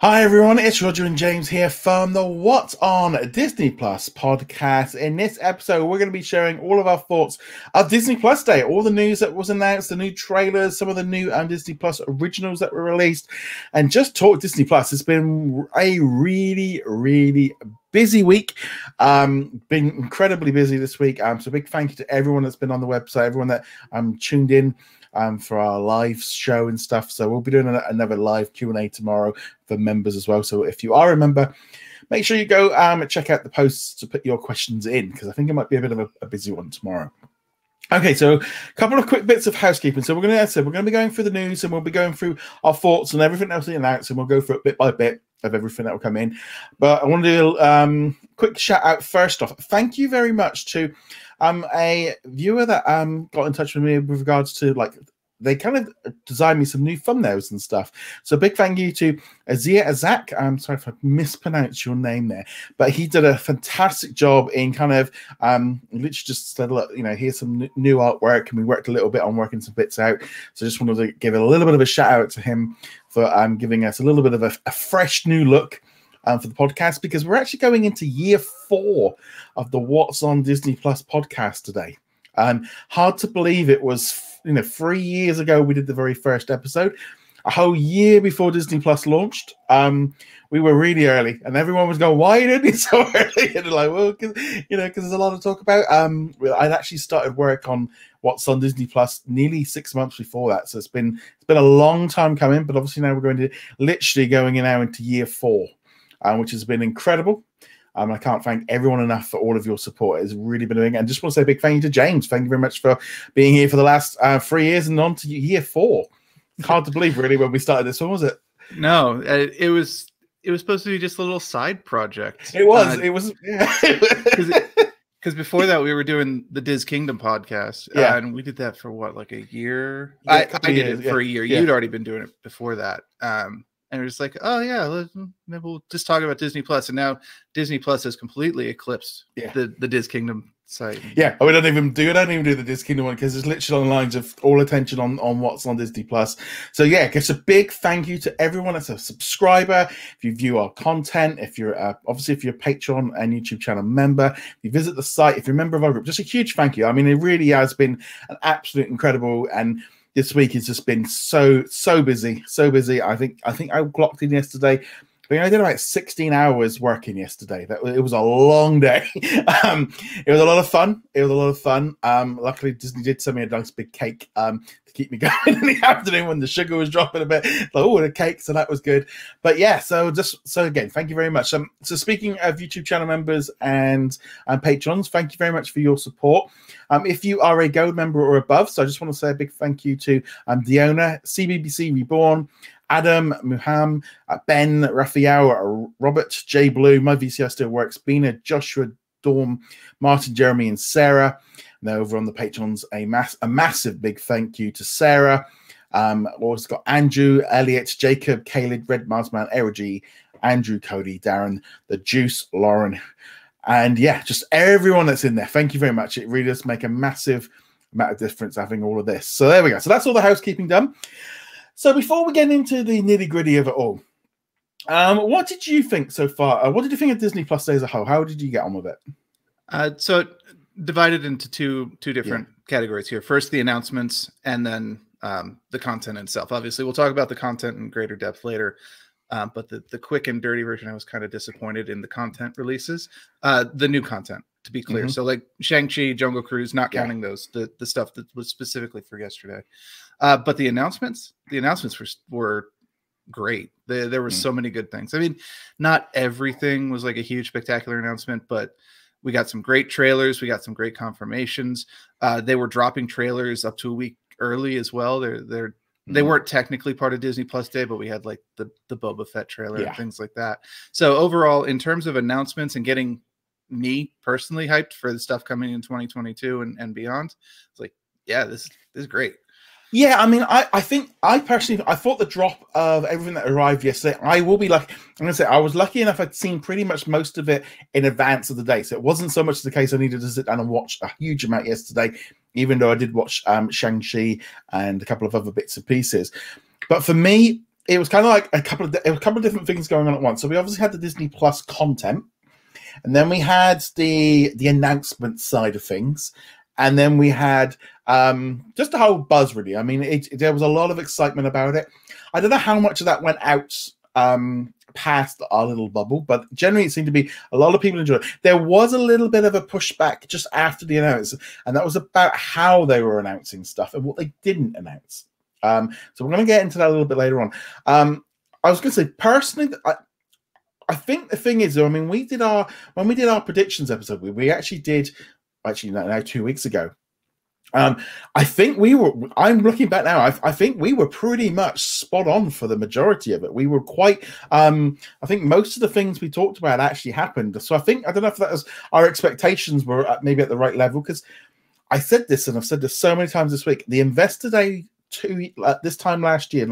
Hi everyone, it's Roger and James here from the What's on Disney Plus podcast. In this episode, we're going to be sharing all of our thoughts of Disney Plus Day, all the news that was announced, the new trailers, some of the new Disney Plus originals that were released, and just talk Disney Plus. It's been a really busy week. Been incredibly busy this week. So big thank you to everyone that's been on the website, everyone that tuned in for our live show and stuff. So we'll be doing another live Q&A tomorrow for members as well. So if you are a member, make sure you go check out the posts to put your questions in, because I think it might be a bit of a busy one tomorrow. Okay, so a couple of quick bits of housekeeping. So we're going to be going through the news, and we'll be going through our thoughts and everything else we announced, and we'll go through it bit by bit of everything that will come in. But I want to do a quick shout out first off. Thank you very much to a viewer that got in touch with me with regards to, like, they kind of designed me some new thumbnails and stuff. So big thank you to Azia Azak. I'm sorry if I mispronounced your name there, but he did a fantastic job in kind of literally just said, look, here's some new artwork, and we worked a little bit on working some bits out. So I just wanted to give a little bit of a shout out to him for giving us a little bit of a fresh new look for the podcast, because we're actually going into year 4 of the What's on Disney Plus podcast today. Hard to believe it was 3 years ago we did the very first episode, a whole year before Disney Plus launched. We were really early, and everyone was going, why did it so early? And like, well, because there's a lot to talk about. I'd actually started work on What's on Disney Plus nearly 6 months before that, so it's been a long time coming. But obviously now we're going now into year 4, which has been incredible. I can't thank everyone enough for all of your support. It's really been doing. And just want to say a big thank you to James. Thank you very much for being here for the last 3 years and on to year 4. Hard to believe, really, when we started this one, was it? No, it was supposed to be just a little side project. It was. Because before that, we were doing the Diz Kingdom podcast. Yeah. And we did that for what, like a year? Yeah, I did it for a year. Yeah. You'd already been doing it before that. And it was like, oh yeah, maybe we'll just talk about Disney Plus. And now Disney Plus has completely eclipsed the Diz Kingdom site. Yeah, we don't even do the Diz Kingdom one, because it's literally on the lines of all attention on What's on Disney Plus. So yeah, just a big thank you to everyone that's a subscriber. If you view our content, if you're obviously if you're a Patreon and YouTube channel member, if you visit the site, if you're a member of our group, just a huge thank you. I mean, it really has been an absolute incredible, and this week has just been so busy. I think I clocked in yesterday. I did about 16 hours working yesterday. It was a long day. It was a lot of fun. Luckily, Disney did send me a nice big cake to keep me going in the afternoon when the sugar was dropping a bit. Like, oh, the cake, so that was good. But yeah, so again, thank you very much. So speaking of YouTube channel members and patrons, thank you very much for your support. If you are a gold member or above, so I just want to say a big thank you to Diona, CBBC Reborn, Adam, Muham, Ben, Raphael, Robert, J Blue, My VCR Still Works, Bina, Joshua, Dorm, Martin, Jeremy, and Sarah. And over on the patrons, a massive big thank you to Sarah. Also got Andrew, Elliot, Jacob, Caleb, Red Marsman, Erigi, Andrew, Cody, Darren, The Juice, Lauren. And yeah, just everyone that's in there. Thank you very much. It really does make a massive amount of difference having all of this. So there we go. So that's all the housekeeping done. So before we get into the nitty-gritty of it all, what did you think so far? What did you think of Disney Plus Day as a whole? How did you get on with it? So divided into two different categories here. First, the announcements, and then the content itself. Obviously, we'll talk about the content in greater depth later. But the quick and dirty version, I was kind of disappointed in the content releases. The new content, to be clear. So like Shang-Chi, Jungle Cruise, not counting those, the stuff that was specifically for yesterday. But the announcements were great. There were so many good things. I mean, not everything was like a huge spectacular announcement, but we got some great trailers. We got some great confirmations. They were dropping trailers up to a week early as well. They weren't technically part of Disney Plus Day, but we had like the Boba Fett trailer and things like that. So overall, in terms of announcements and getting me personally hyped for the stuff coming in 2022 and beyond, it's like, yeah, this is great. Yeah, I mean, I think I thought the drop of everything that arrived yesterday, I will be lucky. I'm going to say I was lucky enough I'd seen pretty much most of it in advance of the day. So it wasn't so much the case I needed to sit down and watch a huge amount yesterday, even though I did watch Shang-Chi and a couple of other bits and pieces. But for me, it was kind of like a couple of different things going on at once. So we obviously had the Disney Plus content, and then we had the announcement side of things, and then we had just a whole buzz, really. I mean, there was a lot of excitement about it. I don't know how much of that went out past our little bubble, but generally it seemed to be a lot of people enjoyed it. There was a little bit of a pushback just after the announcement, and that was about how they were announcing stuff and what they didn't announce. So we're going to get into that a little bit later on. I was going to say, personally, I think the thing is, I mean, when we did our predictions episode, we actually did, now 2 weeks ago. I think I'm looking back now, I think we were pretty much spot on for the majority of it. We were quite, I think most of the things we talked about actually happened. So I don't know if that was, our expectations were maybe at the right level, because I said this, and I've said this so many times this week, the Investor Day this time last year,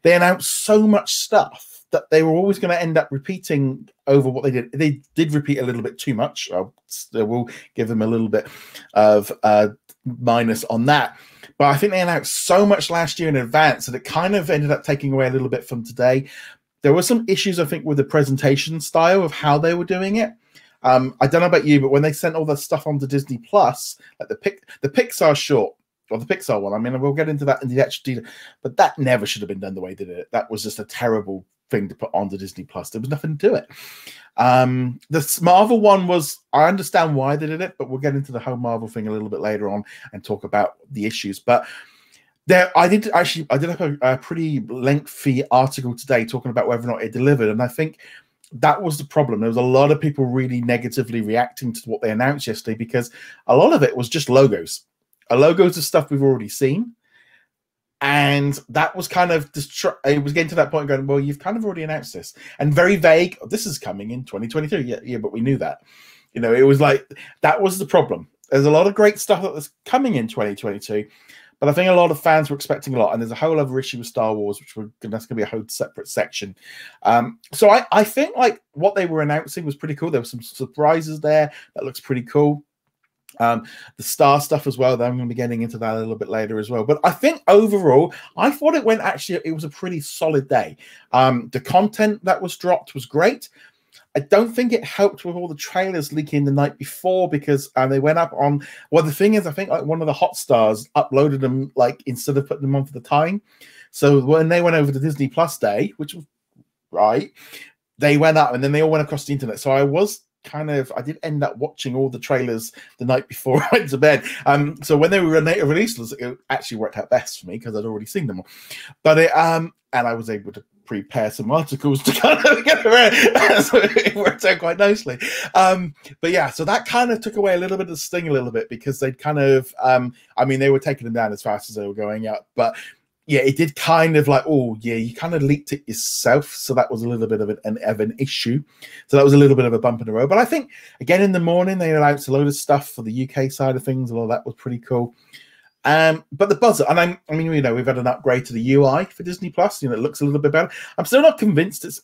they announced so much stuff that they were always going to end up repeating over what they did. They did repeat a little bit too much. I will give them a little bit of minus on that. But I think they announced so much last year in advance that it kind of ended up taking away a little bit from today. There were some issues, I think, with the presentation style of how they were doing it. I don't know about you, but when they sent all the stuff onto Disney Plus, like the Pixar short, or the Pixar one, I mean, we'll get into that in the actual detail, but that never should have been done the way they did it. That was just a terrible thing to put onto Disney Plus. There was nothing to it. The Marvel one was, I understand why they did it, but we'll get into the whole Marvel thing a little bit later on and talk about the issues. But I did have a pretty lengthy article today talking about whether or not it delivered, and I think that was the problem. There was a lot of people really negatively reacting to what they announced yesterday, because a lot of it was just logos. Logos of stuff we've already seen. And that was kind of, it was getting to that point going, well, you've kind of already announced this. And very vague, this is coming in 2022. Yeah, but we knew that. You know, it was like, that was the problem. There's a lot of great stuff that was coming in 2022, but I think a lot of fans were expecting a lot. And there's a whole other issue with Star Wars, that's going to be a whole separate section. So I think like what they were announcing was pretty cool. There were some surprises there. That looks pretty cool. The Star stuff as well, I'm going to be getting into that a little bit later as well. But I think overall, I thought it was a pretty solid day. The content that was dropped was great. I don't think it helped with all the trailers leaking the night before, because they went up on, well, the thing is, I think like one of the Hotstars uploaded them like instead of putting them on for the time. So when they went over to Disney Plus Day, which was right, they went up and then they all went across the internet. So I did end up watching all the trailers the night before I went to bed. So when they were released, it actually worked out best for me because I'd already seen them all. But and I was able to prepare some articles to kind of get around, so it worked out quite nicely. But yeah, so that kind of took away a little bit of the sting a little bit, because they'd kind of, I mean, they were taking them down as fast as they were going up, but yeah, it did kind of like, oh yeah, you kind of leaked it yourself, so that was a little bit of an issue. So that was a little bit of a bump in the road. But I think again in the morning they announced a load of stuff for the UK side of things. Although that was pretty cool. But the buzzer, and I mean, you know, we've had an upgrade to the UI for Disney Plus. You know, it looks a little bit better. I'm still not convinced it's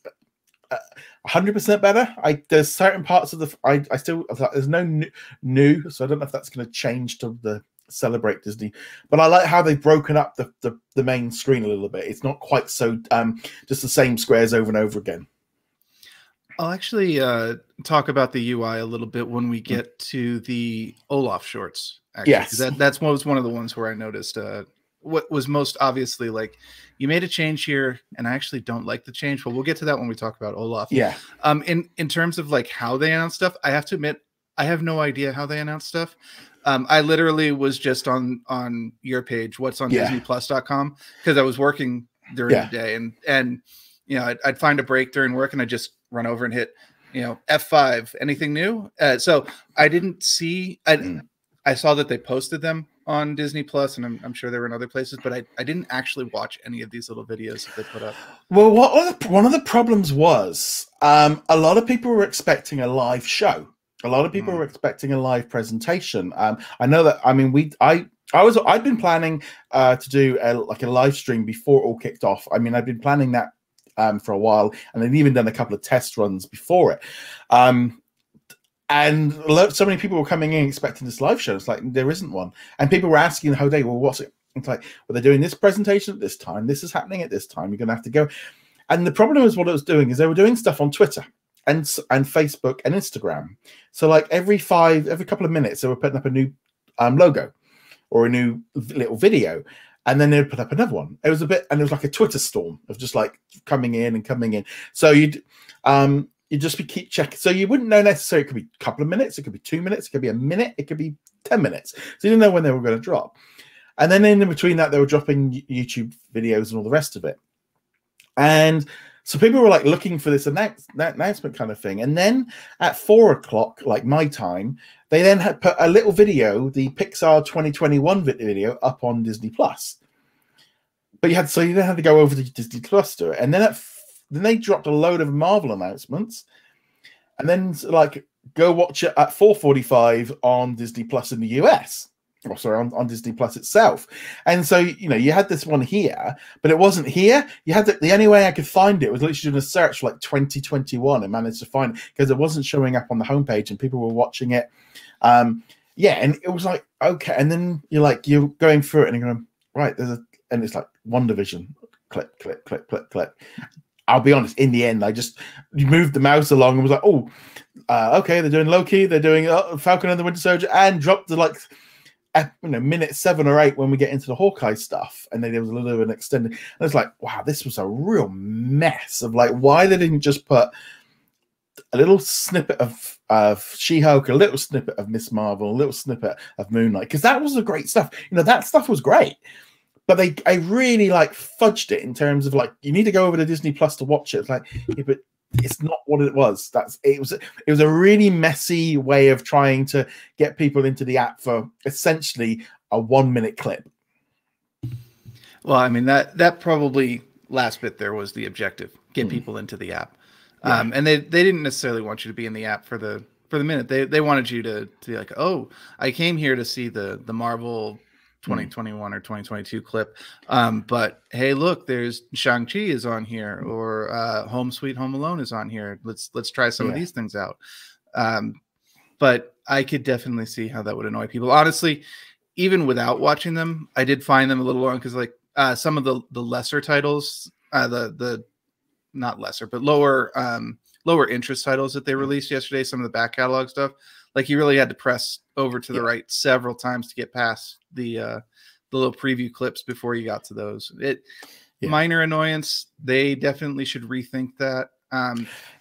100% better. There's certain parts of there's no new, so I don't know if that's going to change to the Celebrate Disney, but I like how they've broken up the main screen a little bit. It's not quite so just the same squares over and over again. I'll actually talk about the UI a little bit when we get to the Olaf shorts. Actually. Yes, that's one of the ones where I noticed what was most obviously like, you made a change here, and I actually don't like the change, but we'll get to that when we talk about Olaf. Yeah. In terms of like how they announce stuff, I have to admit I have no idea how they announce stuff. I literally was just on your page, what's on DisneyPlus.com, because I was working during the day, and you know, I'd find a break during work and I'd just run over and hit, you know, F5, anything new. So I didn't see, I saw that they posted them on Disney Plus, and I'm sure they were in other places, but I didn't actually watch any of these little videos that they put up. Well, one of the problems was a lot of people were expecting a live show. A lot of people were expecting a live presentation. I know that. I mean, I'd been planning to do a live stream before it all kicked off. I mean, I'd been planning that for a while, and I'd even done a couple of test runs before it. And so many people were coming in expecting this live show. It's like there isn't one, and people were asking the whole day, "Well, what's it?" It's like, well, they're doing this presentation at this time. This is happening at this time. You're going to have to go. And the problem is what it was doing is they were doing stuff on Twitter and Facebook and Instagram. So like every couple of minutes, they were putting up a new logo or a new little video. And then they'd put up another one. It was like a Twitter storm of just like coming in and coming in. So you'd just keep checking. So you wouldn't know necessarily. It could be a couple of minutes. It could be 2 minutes. It could be a minute. It could be 10 minutes. So you didn't know when they were going to drop. And then in between that, they were dropping YouTube videos and all the rest of it. And so people were like looking for this announcement kind of thing. And then at 4 o'clock, like my time, they then had put a little video, the Pixar 2021 video, up on Disney Plus. But you then had to go over to Disney Plus to it. And then they dropped a load of Marvel announcements. And then like go watch it at 4:45 on Disney Plus in the US. Oh, sorry, on Disney Plus itself. And so, you had this one here, but it wasn't here. You had the only way I could find it was literally doing a search for like 2021 and managed to find it because it wasn't showing up on the homepage and people were watching it. And it was like, okay. And then you're going through it and you're going, right, and it's like WandaVision, click, click, click, click, click. I'll be honest, in the end, you moved the mouse along and was like, okay, they're doing Loki, they're doing Falcon and the Winter Soldier, and dropped the like, minute 7 or 8 when we get into the Hawkeye stuff, and then there was a little bit of an extended. And it's like, wow, this was a real mess of like why they didn't just put a little snippet of She-Hulk, a little snippet of Miss Marvel, a little snippet of Moon Knight, because that was the great stuff. That stuff was great, but I really like fudged it in terms of like you need to go over to Disney Plus to watch it. It's like, yeah, but it's not what it was. It was a really messy way of trying to get people into the app for essentially a 1 minute clip. Well, I mean that probably last bit there was the objective: get people into the app. Yeah. And they didn't necessarily want you to be in the app for the minute. They wanted you to be like, oh, I came here to see the Marvel 2021 or 2022 clip, but hey, look, there's Shang-Chi is on here, or Home Sweet Home Alone is on here. Let's try some of these things out. But I could definitely see how that would annoy people. Honestly, even without watching them, I did find them a little long because like some of the lesser titles, the not lesser but lower interest titles that they released yesterday, some of the back catalog stuff, like you really had to press over to the right several times to get past the little preview clips before you got to those. Minor annoyance. They definitely should rethink that.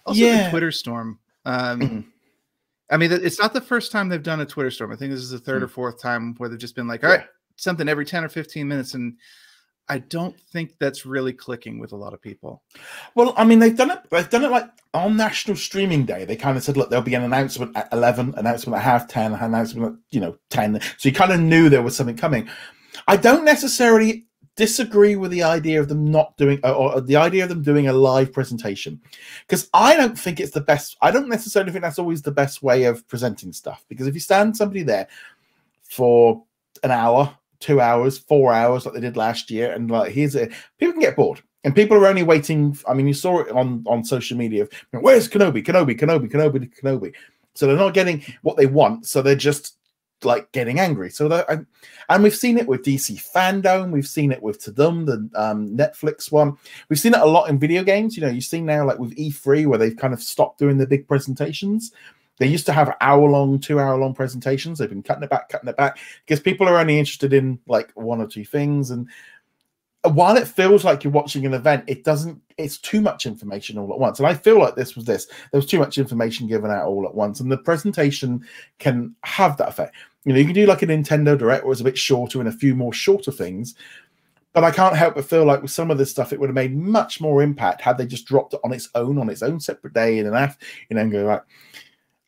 Also the Twitter storm. I mean, it's not the first time they've done a Twitter storm. I think this is the third or fourth time where they've just been like, all right, something every 10 or 15 minutes. And I don't think that's really clicking with a lot of people. Well, I mean, they've done it like on National Streaming Day. They kind of said, look, there'll be an announcement at 11, announcement at 10:30, announcement at 10. So you kind of knew there was something coming. I don't necessarily disagree with the idea of them not doing, or the idea of them doing a live presentation, because I don't think it's the best. I don't necessarily think that's always the best way of presenting stuff, because if you stand somebody there for an hour, 2 hours, 4 hours, like they did last year, and like people can get bored, and people are only waiting. I mean, you saw it on social media. Where's Kenobi? So they're not getting what they want, so they're just like getting angry. So and we've seen it with DC Fandom, we've seen it with Tudum, the Netflix one. We've seen it a lot in video games. You've seen now like with E3 where they've kind of stopped doing the big presentations. They used to have hour-long, 2-hour-long presentations. They've been cutting it back because people are only interested in like one or two things. And while it feels like you're watching an event, it's too much information all at once. And I feel like this. There was too much information given out all at once. And the presentation can have that effect. You can do like a Nintendo Direct where it's a bit shorter and a few more shorter things. But I can't help but feel like with some of this stuff, it would have made much more impact had they just dropped it on its own separate day in an app, and go like,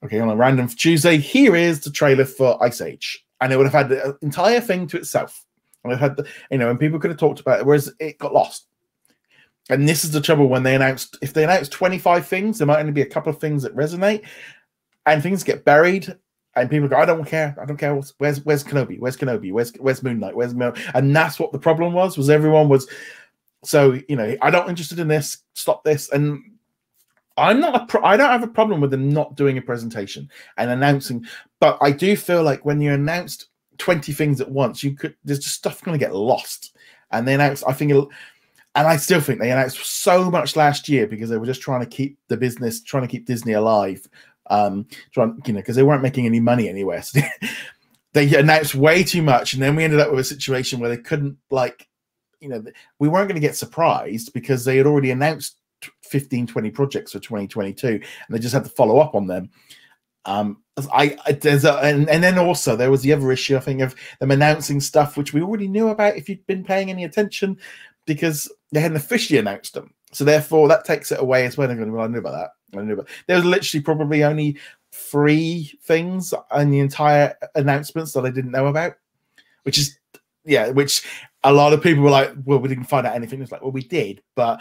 okay, on a random Tuesday, here is the trailer for Ice Age. And it would have had the entire thing to itself. And it had and people could have talked about it, whereas it got lost. And this is the trouble when if they announce 25 things, there might only be a couple of things that resonate, and things get buried, and people go, I don't care. Where's Kenobi? Where's Kenobi? Where's Moon Knight? Where's Moon? And that's what the problem was everyone was, so, I'm not interested in this, stop this. And I don't have a problem with them not doing a presentation and announcing, but I do feel like when you announced 20 things at once, there's just stuff going to get lost. And they announced, and I still think they announced so much last year because they were just trying to keep the business, trying to keep Disney alive, because they weren't making any money anywhere. So they announced way too much, and then we ended up with a situation where they couldn't, we weren't going to get surprised because they had already announced 15, 20 projects for 2022, and they just had to follow up on them. And then also there was the other issue, I think, of them announcing stuff which we already knew about if you'd been paying any attention, because they hadn't officially announced them. So therefore, that takes it away as well. Well, I knew about that. There was literally probably only 3 things in the entire announcements that I didn't know about, which a lot of people were like, well, we didn't find out anything. It's like, well, we did, but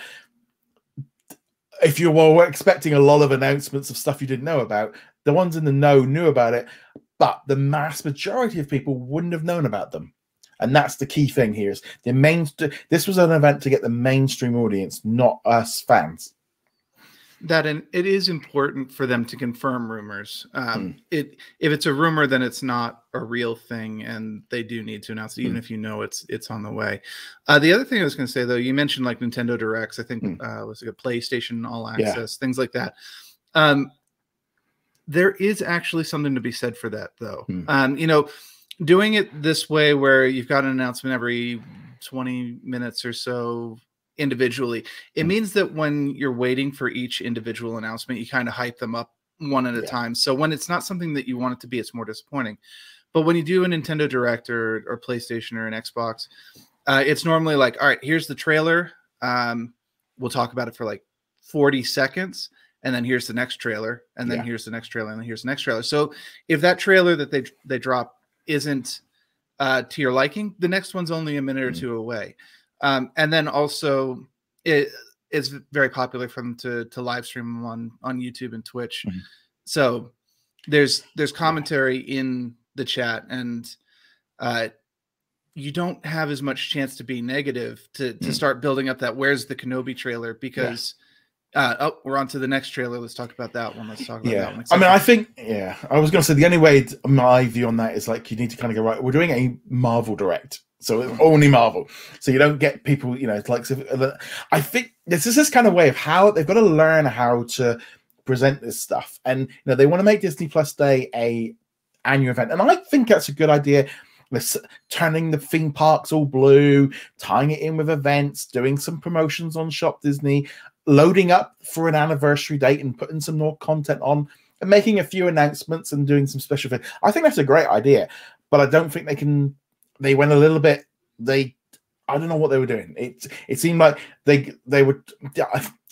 if you were expecting a lot of announcements of stuff you didn't know about, the ones in the know knew about it, but the mass majority of people wouldn't have known about them. And that's the key thing here. Is this was an event to get the mainstream audience, not us fans. And it is important for them to confirm rumors. If it's a rumor, then it's not a real thing, and they do need to announce it, even if you know it's on the way. The other thing I was going to say, though, you mentioned like Nintendo Directs. I think was like a PlayStation All Access, things like that. There is actually something to be said for that, though. Doing it this way, where you've got an announcement every 20 minutes or so individually, it means that when you're waiting for each individual announcement, you kind of hype them up one at a time. So when it's not something that you want it to be, it's more disappointing. But when you do a Nintendo Direct or PlayStation or an Xbox, it's normally like, all right, here's the trailer. We'll talk about it for like 40 seconds. And then here's the next trailer. And then here's the next trailer. And then here's the next trailer. So if that trailer that they drop isn't to your liking, the next one's only a minute or two away. And then also it is very popular for them to live stream on YouTube and Twitch. So there's commentary in the chat, and you don't have as much chance to be negative to start building up that where's the Kenobi trailer, because we're on to the next trailer. Let's talk about that one. Let's talk about that one. I mean, I think, I was going to say the only way, my view on that is like, you need to kind of go, right, we're doing a Marvel Direct. So it's only Marvel. So you don't get people, it's like, I think this is this kind of way of how they've got to learn how to present this stuff. And, they want to make Disney Plus Day a annual event. And I think that's a good idea. Turning the theme parks all blue, tying it in with events, doing some promotions on Shop Disney, loading up for an anniversary date and putting some more content on, and making a few announcements and doing some special things. I think that's a great idea, but I don't think they went a little bit, I don't know what they were doing. It seemed like they would,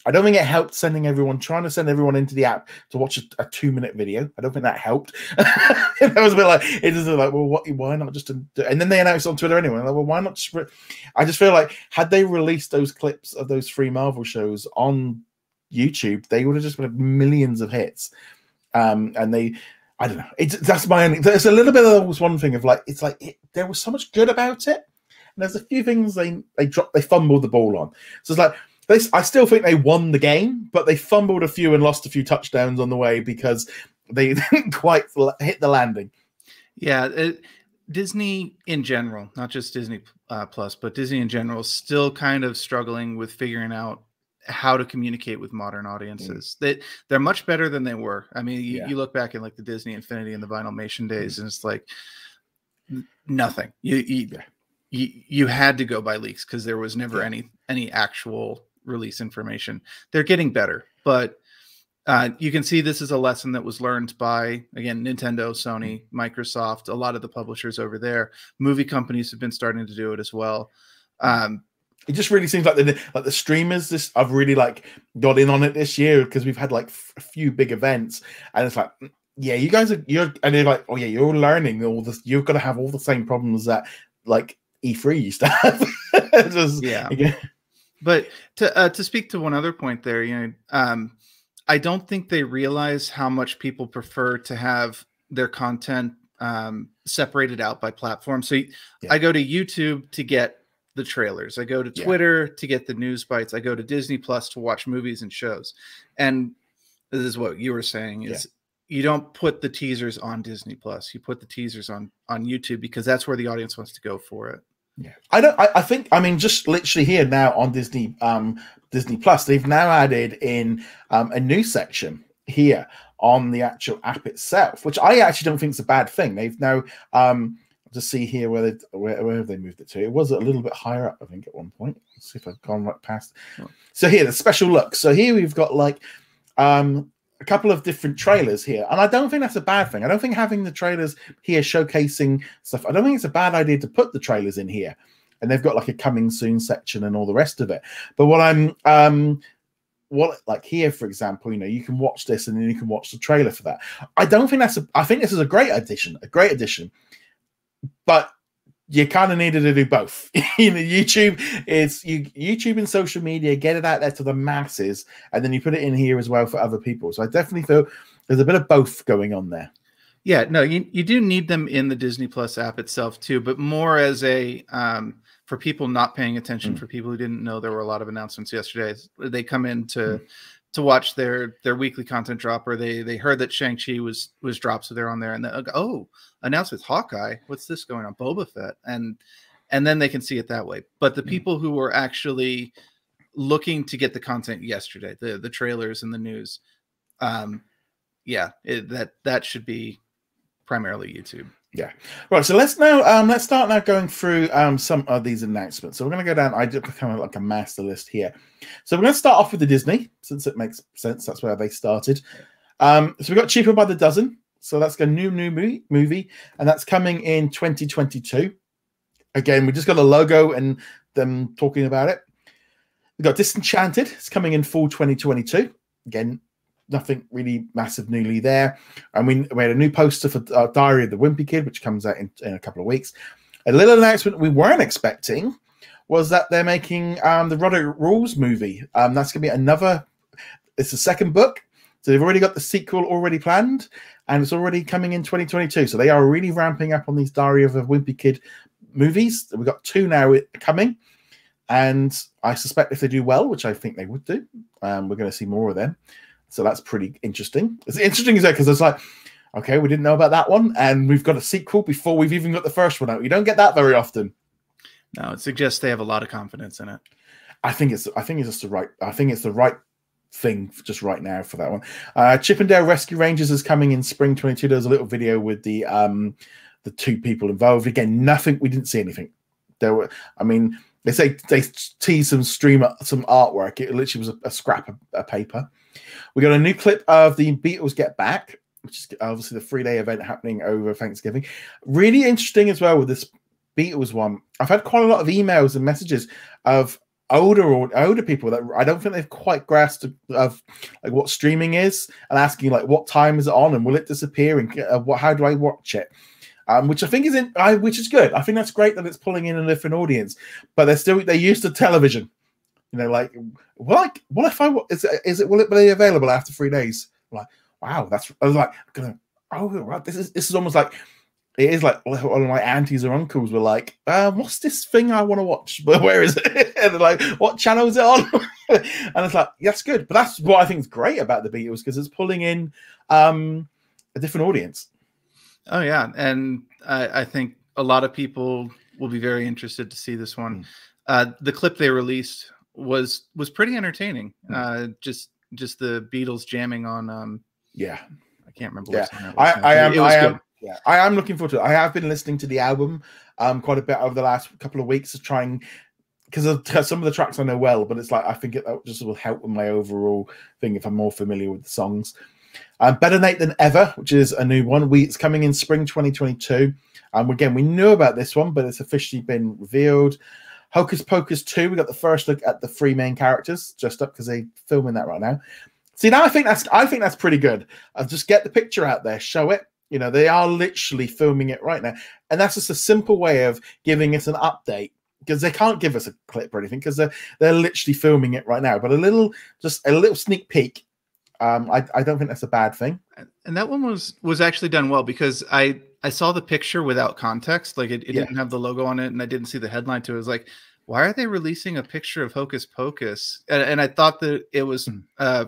I don't think it helped trying to send everyone into the app to watch a 2-minute video. I don't think that helped. It was a bit like, it is like, well, why not just, and then they announced on Twitter anyway. Like, well, why not just, I just feel like had they released those clips of those 3 Marvel shows on YouTube, they would have just been millions of hits. And I don't know. That's my only, there's a little bit of this one thing of like, it's like, there was so much good about it. And there's a few things they fumbled the ball on. So it's like, I still think they won the game, but they fumbled a few and lost a few touchdowns on the way because they didn't quite hit the landing. Yeah, Disney in general, not just Disney Plus, but Disney in general, is still kind of struggling with figuring out how to communicate with modern audiences. They're much better than they were. I mean, you look back in like the Disney Infinity and the Vinylmation days, and it's like nothing. You had to go by leaks because there was never any actual release information. They're getting better, but you can see this is a lesson that was learned by, again, Nintendo, Sony, Microsoft, a lot of the publishers over there. Movie companies have been starting to do it as well. It just really seems like the streamers I've really like got in on it this year, because we've had like a few big events, and it's like, yeah, you guys and they're like, oh yeah, you're learning all this. You've got to have all the same problems that like E3 used to have. But to speak to one other point there, I don't think they realize how much people prefer to have their content separated out by platform. So I go to YouTube to get the trailers. I go to Twitter to get the news bites. I go to Disney Plus to watch movies and shows. And this is what you were saying is you don't put the teasers on Disney Plus. You put the teasers on YouTube because that's where the audience wants to go for it. Yeah, I think, I mean, just literally here now on Disney Plus, they've now added in a new section here on the actual app itself, which I actually don't think is a bad thing. They've now just see here where have they moved it to. It was a little bit higher up, I think, at one point. Let's see if I've gone right past. Oh. So here, the special look. So here we've got like a couple of different trailers here, and I don't think that's a bad thing. I don't think having the trailers here showcasing stuff, I don't think it's a bad idea to put the trailers in here, and they've got like a coming soon section and all the rest of it. But what like here, for example, you know, you can watch this and then you can watch the trailer for that. I don't think that's I think this is a great addition, but you kind of needed to do both. You know, YouTube and social media, get it out there to the masses, and then you put it in here as well for other people. So I definitely feel there's a bit of both going on there. Yeah, no, you do need them in the Disney Plus app itself too, but more as a for people not paying attention, for people who didn't know there were a lot of announcements yesterday. They come in to watch their weekly content drop, or they heard that Shang-Chi was dropped, so they're on there and they're like, oh, announcement Hawkeye, what's this going on? Boba Fett, and then they can see it that way. But the people who were actually looking to get the content yesterday, the trailers and the news, that should be primarily YouTube. Yeah. Right. So let's start now going through some of these announcements. So we're going to go down. I did kind of like a master list here. So we're going to start off with the Disney, since it makes sense. That's where they started. So we got Cheaper by the Dozen. So that's a new movie, and that's coming in 2022. Again, we just got a logo and them talking about it. We got Disenchanted. It's coming in fall 2022. Again, nothing really massive newly there. And we had a new poster for Diary of the Wimpy Kid, which comes out in a couple of weeks. A little announcement we weren't expecting was that they're making the Roderick Rules movie. That's going to be it's the second book. So they've already got the sequel already planned, and it's already coming in 2022. So they are really ramping up on these Diary of a Wimpy Kid movies. We've got 2 now coming. And I suspect if they do well, which I think they would do, we're going to see more of them. So that's pretty interesting. It's interesting because it's like, okay, we didn't know about that one, and we've got a sequel before we've even got the first one out. You don't get that very often. No, it suggests they have a lot of confidence in it. I think it's the right thing just right now for that one. Chip 'n Dale Rescue Rangers is coming in spring 22. There's a little video with the 2 people involved. Again, nothing. We didn't see anything. There were. I mean, they say they teased some artwork. It literally was a scrap of paper. We got a new clip of the Beatles Get Back, which is obviously the 3-day event happening over Thanksgiving. Really interesting as well with this Beatles one. I've had quite a lot of emails and messages of older people that I don't think they've quite grasped of like what streaming is, and asking like what time is it on and will it disappear and how do I watch it? Which I think which is good. I think that's great that it's pulling in a different audience, but they're used to television. You know, like, what if will it be available after 3 days? I'm like, wow, I was like, right, this is almost like, it is like one of my aunties or uncles were like, what's this thing I want to watch? But where is it? And they're like, what channel is it on? And it's like, yeah, that's good. But that's what I think is great about the Beatles, because it's pulling in a different audience. Oh, yeah. And I think a lot of people will be very interested to see this one. The clip they released was pretty entertaining. Just the Beatles jamming on I can't remember what song I am looking forward to it. I have been listening to the album quite a bit over the last couple of weeks, because some of the tracks I know well, but it's like I think it just will help with my overall thing if I'm more familiar with the songs. Better Nate Than Ever, which is a new one. It's coming in spring 2022. Again, we knew about this one, but it's officially been revealed. Hocus Pocus 2, we got the first look at the 3 main characters just up because they're filming that right now. See, now I think that's pretty good. Just get the picture out there, show it. You know, they are literally filming it right now, and that's just a simple way of giving us an update, because they can't give us a clip or anything because they're literally filming it right now. But a little sneak peek. I don't think that's a bad thing. And that one was actually done well, because I saw the picture without context. Like it didn't have the logo on it, and I didn't see the headline to it. It was like, why are they releasing a picture of Hocus Pocus? And I thought that it was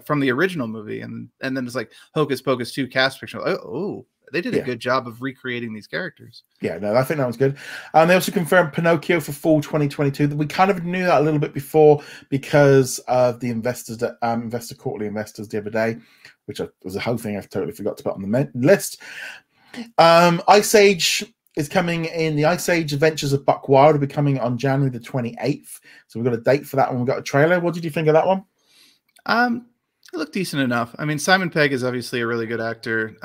from the original movie, and then it's like Hocus Pocus 2 cast picture. Oh, they did a good job of recreating these characters. Yeah, no, I think that was good. They also confirmed Pinocchio for fall 2022. We kind of knew that a little bit before because of the investors, Investor Quarterly Investors the other day, which was a whole thing I totally forgot to put on the list. Ice Age is coming in. The Ice Age Adventures of Buck Wild will be coming on January the 28th. So we've got a date for that one. We've got a trailer. What did you think of that one? It looked decent enough. I mean, Simon Pegg is obviously a really good actor.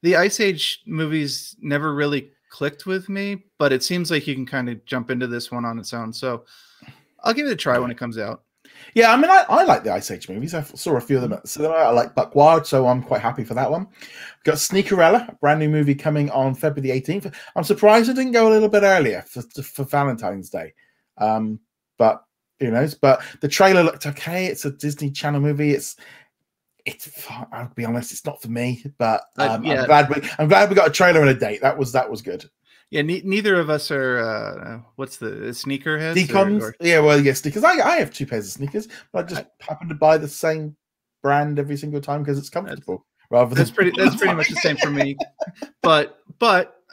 The Ice Age movies never really clicked with me, but it seems like you can kind of jump into this one on its own. So I'll give it a try when it comes out. Yeah, I mean, I like the Ice Age movies. I saw a few of them at the cinema. I like Buck Wild, so I'm quite happy for that one. We've got Sneakerella, a brand new movie coming on February the 18th. I'm surprised it didn't go a little bit earlier for Valentine's Day. But who knows? But the trailer looked okay. It's a Disney Channel movie. It's I'll be honest, it's not for me. But I'm glad we got a trailer and a date. That was good. Yeah, neither of us are. What's the sneakerheads? Decons. Yeah, well, yes, sneakers. I have 2 pairs of sneakers, but I just happen to buy the same brand every single time because it's comfortable. That's pretty much the same for me. But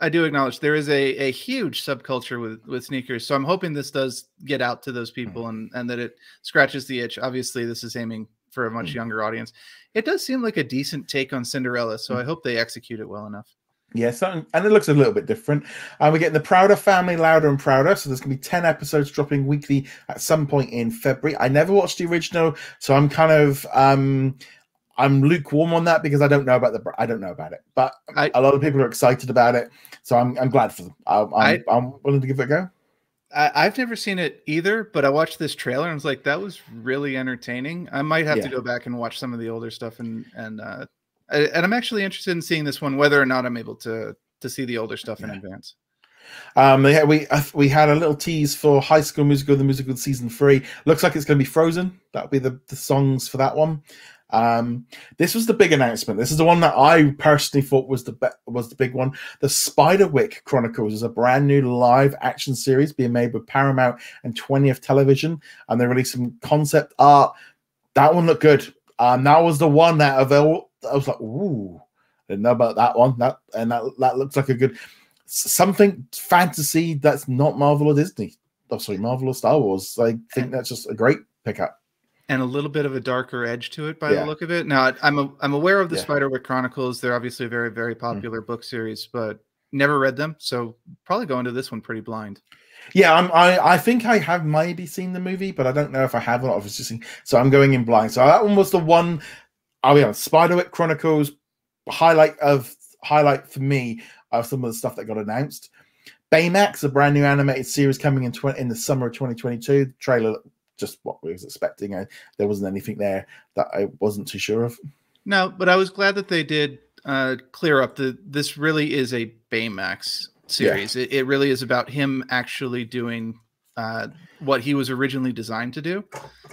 I do acknowledge there is a huge subculture with sneakers. So I'm hoping this does get out to those people and that it scratches the itch. Obviously, this is aiming for a much younger audience. It does seem like a decent take on Cinderella, so I hope they execute it well enough. Yes, and it looks a little bit different. We're getting the Prouder Family, Louder and Prouder. So there's going to be 10 episodes dropping weekly at some point in February. I never watched the original, so I'm kind of I'm lukewarm on that because I don't know about it. But a lot of people are excited about it, so I'm glad for them. I'm willing to give it a go. I've never seen it either, but I watched this trailer and was like, that was really entertaining. I might have to go back and watch some of the older stuff and I'm actually interested in seeing this one, whether or not I'm able to see the older stuff in advance. We had a little tease for High School Musical, the musical season 3. Looks like it's going to be Frozen. That'll be the songs for that one. This was the big announcement. This is the one that I personally thought was the big one. The Spiderwick Chronicles is a brand new live action series being made with Paramount and 20th Television, and they released some concept art. That one looked good. That was the one that I was like, ooh, I didn't know about that one. That looks like a good something fantasy that's not Marvel or Disney. Oh, sorry, Marvel or Star Wars. I think that's just a great pickup. And a little bit of a darker edge to it by the look of it. Now, I'm aware of the Spiderwick Chronicles. They're obviously a very, very popular book series, but never read them. So probably go into this one pretty blind. Yeah, I think I have maybe seen the movie, but I don't know if I have or not. Obviously, so I'm going in blind. So that one was the one. Oh yeah, Spiderwick Chronicles highlight for me of some of the stuff that got announced. Baymax, a brand new animated series coming in the summer of 2022. The trailer, just what we was expecting. There wasn't anything there that I wasn't too sure of. No, but I was glad that they did clear up this really is a Baymax series. Yeah. It really is about him actually doing what he was originally designed to do.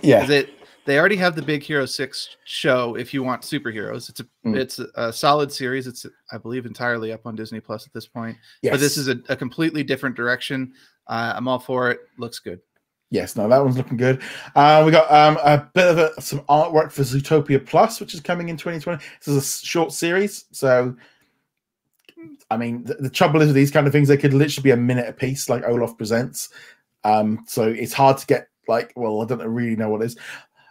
Yeah. They already have the Big Hero 6 show if you want superheroes. It's a solid series. It's, I believe, entirely up on Disney Plus at this point. Yes. But this is a completely different direction. I'm all for it. Looks good. Yes, no, that one's looking good. We got a bit of some artwork for Zootopia Plus, which is coming in 2020. This is a short series. So, I mean, the trouble is with these kind of things, they could literally be a minute a piece, like Olaf Presents. So it's hard to get, like, well, I don't really know what it is.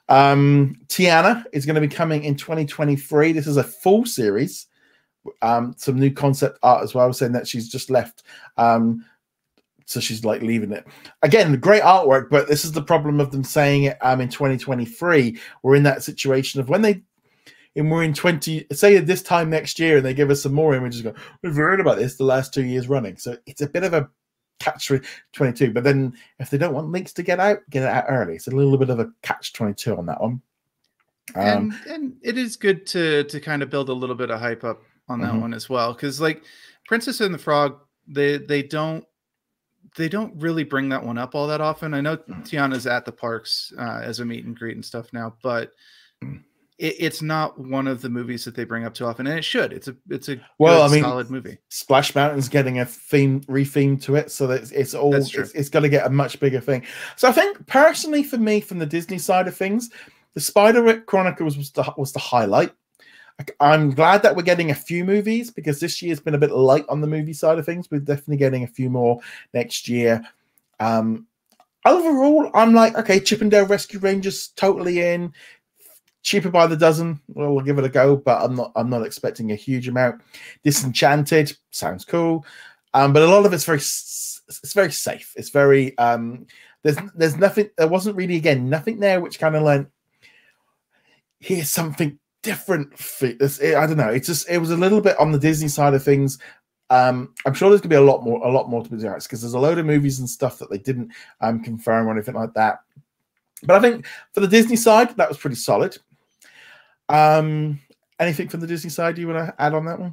Tiana is going to be coming in 2023. This is a full series. Some new concept art as well, saying that she's just left. So she's like leaving it. Again, great artwork, but this is the problem of them saying it in 2023. We're in that situation of when we're in say at this time next year and they give us some more images, go, we've heard about this the last 2 years running. So it's a bit of a catch-22, but then if they don't want links to get it out early. It's a little bit of a catch-22 on that one. And it is good to kind of build a little bit of hype up on that one as well, because like Princess and the Frog, they don't really bring that one up all that often. I know Tiana's at the parks as a meet and greet and stuff now, but it's not one of the movies that they bring up too often, and it should. It's a well, good, I mean, solid movie. Splash Mountain's getting a re-theme to it, so that it's all it's got to get a much bigger thing. So I think personally, for me, from the Disney side of things, the Spider-Wick Chronicles was the highlight. I'm glad that we're getting a few movies, because this year's been a bit light on the movie side of things. We're definitely getting a few more next year. Overall, I'm like, okay, Chip 'n Dale Rescue Rangers totally in. Cheaper by the dozen. Well, we'll give it a go, but I'm not expecting a huge amount. Disenchanted sounds cool, but a lot of it's very safe. It's very there's nothing. There wasn't really nothing there which kind of like, here's something different for this. I don't know. It's just, it was a little bit on the Disney side of things. I'm sure there's gonna be a lot more to be honest, because there's a load of movies and stuff that they didn't confirm or anything like that. But I think for the Disney side, that was pretty solid. Anything from the Disney side you want to add on that one?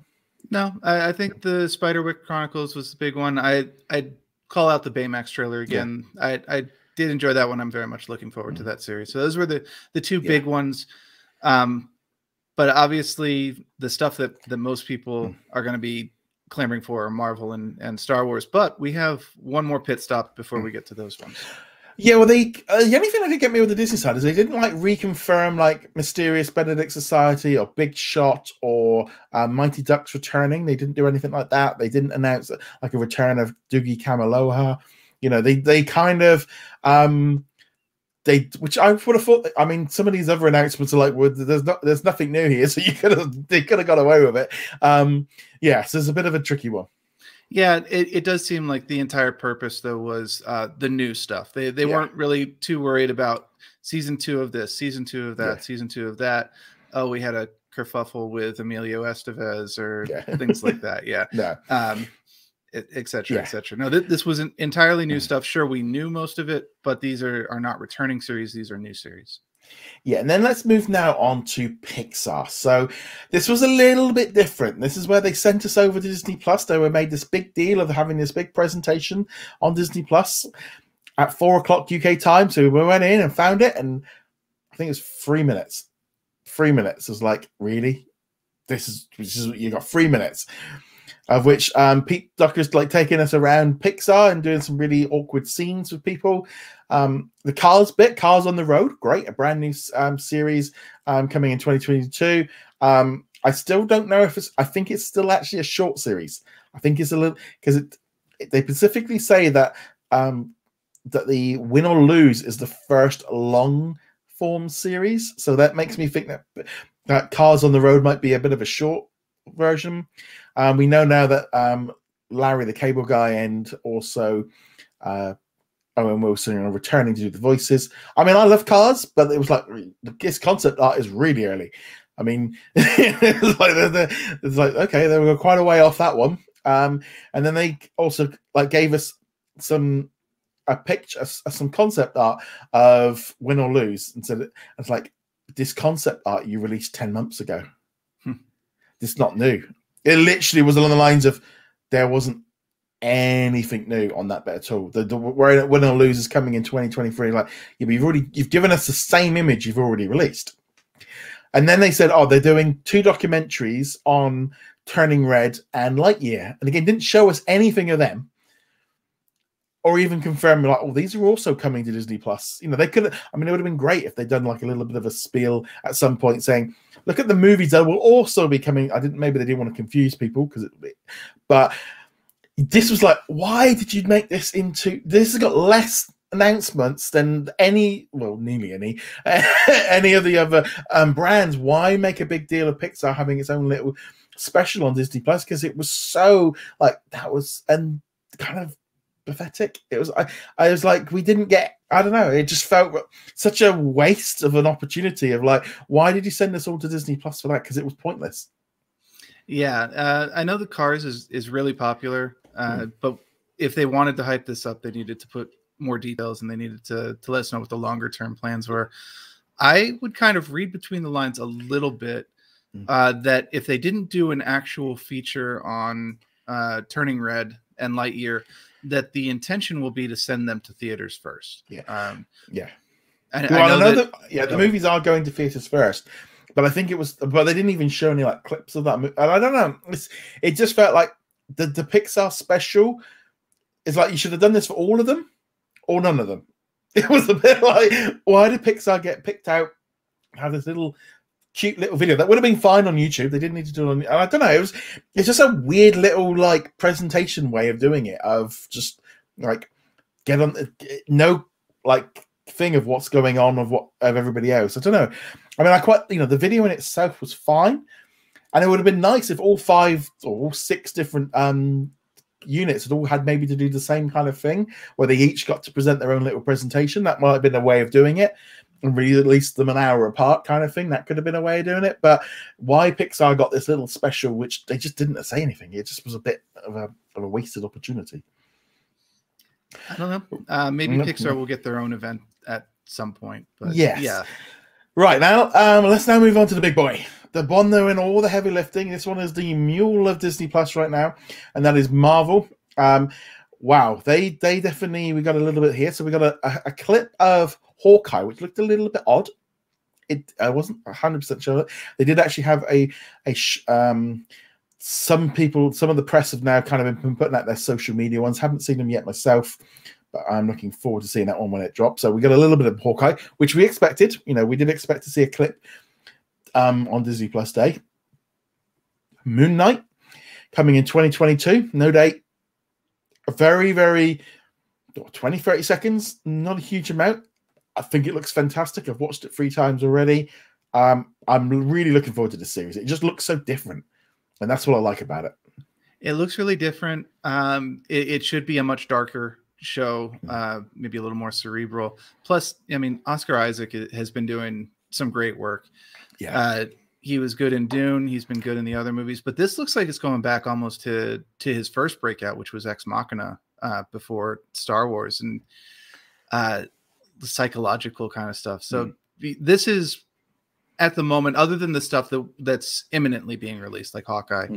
No, I think the Spider-Wick Chronicles was the big one. I'd call out the Baymax trailer again. Yeah. I did enjoy that one. I'm very much looking forward to that series. So those were the two big ones. But obviously the stuff that most people are going to be clamoring for are Marvel and Star Wars. But we have one more pit stop before we get to those ones. Yeah, well, the only thing that did get me with the Disney side is they didn't like reconfirm like Mysterious Benedict Society or Big Shot or Mighty Ducks returning. They didn't do anything like that. They didn't announce like a return of Doogie Kamealoha. You know, they kind of which I would have thought. I mean, some of these other announcements are like, well, there's nothing new here, so they could have got away with it. Yeah, so it's a bit of a tricky one. Yeah, it does seem like the entire purpose, though, was the new stuff. They weren't really too worried about season 2 of this, season 2 of that, season 2 of that. Oh, we had a kerfuffle with Emilio Estevez or things like that. Yeah. Et cetera, et cetera. No, this was entirely new stuff. Sure, we knew most of it, but these are not returning series. These are new series. Yeah, and then let's move now on to Pixar. So this was a little bit different. This is where they sent us over to Disney Plus. They made this big deal of having this big presentation on Disney Plus at 4 o'clock UK time. So we went in and found it, and I think it was 3 minutes. 3 minutes. It was like, really? This is you got 3 minutes. Of which Pete Docker's like taking us around Pixar and doing some really awkward scenes with people. The Cars bit, Cars on the Road, great, a brand new series coming in 2022. I still don't know if I think it's still actually a short series. I think it's a little, because they specifically say that that the Win or Lose is the first long form series, so that makes me think that Cars on the Road might be a bit of a short version. We know now that Larry the Cable Guy and also Owen Wilson are returning to do the voices. I mean, I love Cars, but it was like this concept art is really early. I mean, it's like okay, they were quite a way off that one. And then they also like gave us some concept art of Win or Lose, and said it's like this concept art you released 10 months ago. It's not new. It literally was along the lines of there wasn't anything new on that bit at all. The Win or Lose is coming in 2023. Like, yeah, but you've given us the same image you've already released. And then they said, oh, they're doing 2 documentaries on Turning Red and Lightyear. And again, didn't show us anything of them. Or even confirm, like, oh, these are also coming to Disney Plus. You know, they could. I mean, it would have been great if they'd done like a little bit of a spiel at some point, saying, "Look at the movies that will also be coming." Maybe they didn't want to confuse people but this was like, why did you make this into? This has got less announcements than nearly any of the other brands. Why make a big deal of Pixar having its own little special on Disney Plus? Because it was so like that was and kind of pathetic. It was I was like, we didn't get, I don't know, it just felt such a waste of an opportunity of like, why did you send us all to Disney Plus for that? Because it was pointless. Yeah, I know the Cars is really popular, but if they wanted to hype this up, they needed to put more details, and they needed to let us know what the longer term plans were. I would kind of read between the lines a little bit that if they didn't do an actual feature on Turning Red and Lightyear, that the intention will be to send them to theaters first. Yeah. And I know the movies are going to theaters first, but I think it was, but they didn't even show any like clips of that movie. And I don't know, it just felt like the Pixar special is like, you should have done this for all of them or none of them. It was a bit like, why did Pixar get picked out, have this little cute little video that would have been fine on YouTube? They didn't need to do it on, I don't know, it's just a weird little like presentation way of doing it, of just like get on, no like thing of what's going on of everybody else. I don't know. I mean, I quite, you know, the video in itself was fine, and it would have been nice if all 5 or all 6 different units had all had maybe to do the same kind of thing, where they each got to present their own little presentation. That might have been a way of doing it, and really release them an hour apart kind of thing. That could have been a way of doing it. But why Pixar got this little special, which they just didn't say anything, it just was a bit of a wasted opportunity. I don't know. Maybe Pixar will get their own event at some point. But yes. Yeah. Right, now, let's now move on to the big boy. The one doing all the heavy lifting. This one is the mule of Disney Plus right now, and that is Marvel. Wow, they definitely, we got a little bit here. So we got a clip of Hawkeye, which looked a little bit odd. I wasn't 100% sure. They did actually have some people, some of the press have now kind of been putting out their social media ones. Haven't seen them yet myself, but I'm looking forward to seeing that one when it drops. So we got a little bit of Hawkeye, which we expected. You know, we did expect to see a clip on Disney Plus Day. Moon Knight coming in 2022, no date. A very, very 20, 30 seconds, not a huge amount. I think it looks fantastic. I've watched it 3 times already. I'm really looking forward to this series. It just looks so different, and that's what I like about it. It looks really different. It should be a much darker show, maybe a little more cerebral. Plus, I mean, Oscar Isaac has been doing some great work. Yeah. He was good in Dune. He's been good in the other movies, but this looks like it's going back almost to his first breakout, which was Ex Machina before Star Wars, and the psychological kind of stuff. So this is, at the moment, other than the stuff that's imminently being released, like Hawkeye,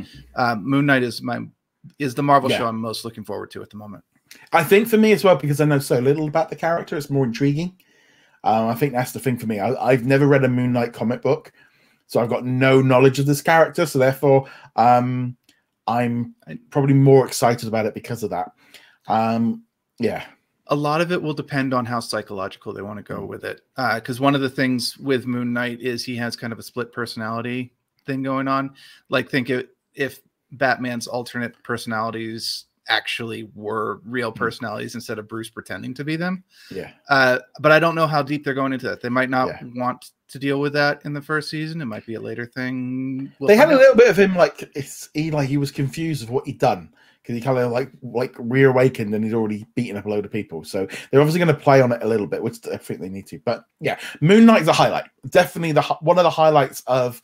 Moon Knight is the Marvel show I'm most looking forward to at the moment. I think for me as well, because I know so little about the character, it's more intriguing. I think that's the thing for me. I've never read a Moon Knight comic book, so I've got no knowledge of this character. So therefore, I'm probably more excited about it because of that. Yeah. A lot of it will depend on how psychological they want to go with it. Because one of the things with Moon Knight is he has kind of a split personality thing going on. Like, think if Batman's alternate personalities actually were real personalities instead of Bruce pretending to be them. Yeah. But I don't know how deep they're going into that. They might not want to deal with that in the first season. It might be a later thing. They had a little bit of him like he was confused of what he'd done, because he kind of like reawakened and he'd already beaten up a load of people. So they're obviously going to play on it a little bit, which I think they need to. But yeah, Moon Knight is a highlight. Definitely one of the highlights of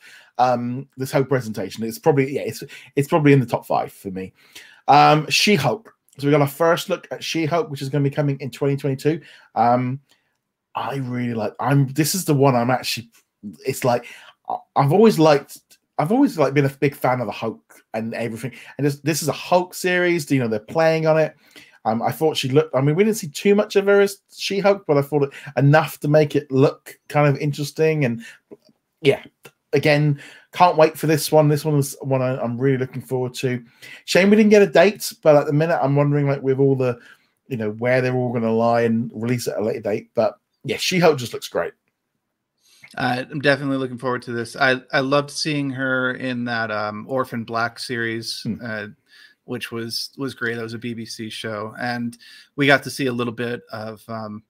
this whole presentation. It's probably it's probably in the top 5 for me. She-Hulk. So we got our first look at She-Hulk, which is going to be coming in 2022. I really like. This is the one I'm actually. It's like I've always been a big fan of the Hulk and everything. And this is a Hulk series. You know, they're playing on it. I thought she looked. I mean, we didn't see too much of her as She-Hulk, but I thought enough to make it look kind of interesting. And yeah, again, can't wait for this one. This one was one I'm really looking forward to. Shame we didn't get a date, but at the minute I'm wondering, like, with all the, you know, where they're all going to lie and release at a later date. But yeah, She-Hulk just looks great. I'm definitely looking forward to this. I loved seeing her in that Orphan Black series, which was great. That was a BBC show, and we got to see a little bit of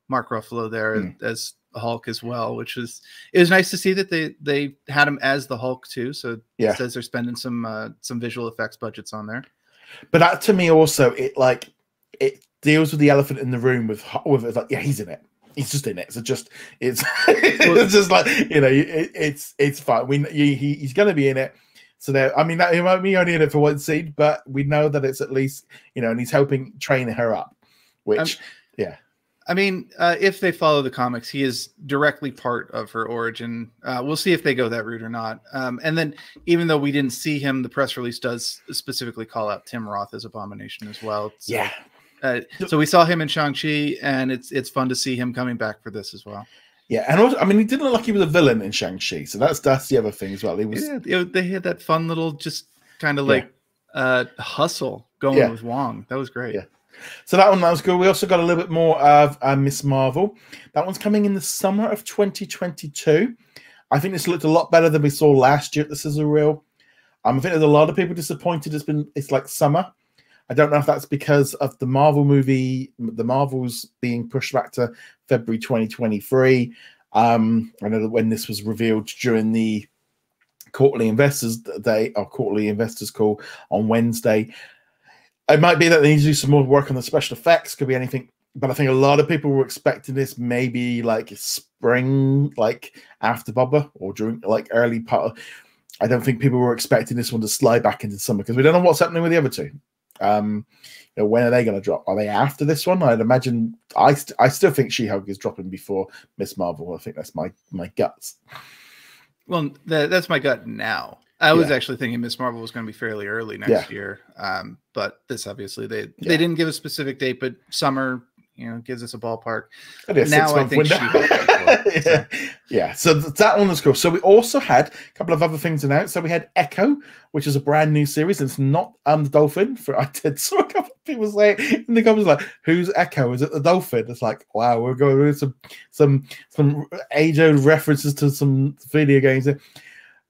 Mark Ruffalo there as Hulk as well, which it was nice to see that they had him as the Hulk too. So it says they're spending some visual effects budgets on there. But that, to me, also it deals with the elephant in the room with it's like, yeah, he's in it. He's just in it. So it's just like, you know, it's fine. He's going to be in it. So there, I mean, he might be only in it for one scene, but we know that it's at least, you know, and he's helping train her up. Which, yeah. I mean, if they follow the comics, he is directly part of her origin. We'll see if they go that route or not. And then, even though we didn't see him, the press release does specifically call out Tim Roth as Abomination as well. So, yeah. So we saw him in Shang-Chi, and it's fun to see him coming back for this as well. Yeah, and also, I mean, he didn't look like he was a villain in Shang-Chi, so that's the other thing as well. He was, Yeah, they had that fun little, just kind of like hustle going with Wong. That was great. Yeah. So that was good. We also got a little bit more of Miss Marvel. That one's coming in the summer of 2022. I think this looked a lot better than we saw last year at the Scissor Reel. I think there's a lot of people disappointed. It's like summer. I don't know if that's because of the Marvel movie, the Marvels being pushed back to February 2023. I know that when this was revealed during the quarterly investors day or quarterly investors call on Wednesday, it might be that they need to do some more work on the special effects. Could be anything, but I think a lot of people were expecting this maybe like spring, like after Bubba or during like early part. I don't think people were expecting this one to slide back into summer because we don't know what's happening with the other two. When are they going to drop? Are they after this one? I'd imagine. I still think She-Hulk is dropping before Miss Marvel. I think that's my guts. Well, that's my gut now. I was actually thinking Miss Marvel was going to be fairly early next year, but this obviously they didn't give a specific date, but summer, gives us a ballpark. Now I think So that one was cool. So we also had a couple of other things announced. So we had Echo, which is a brand new series. And it's not the Dolphin. I did saw a couple of people say in the comments like, "Who's Echo? Is it the Dolphin?" It's like, wow, we're going with some age-old references to some video games.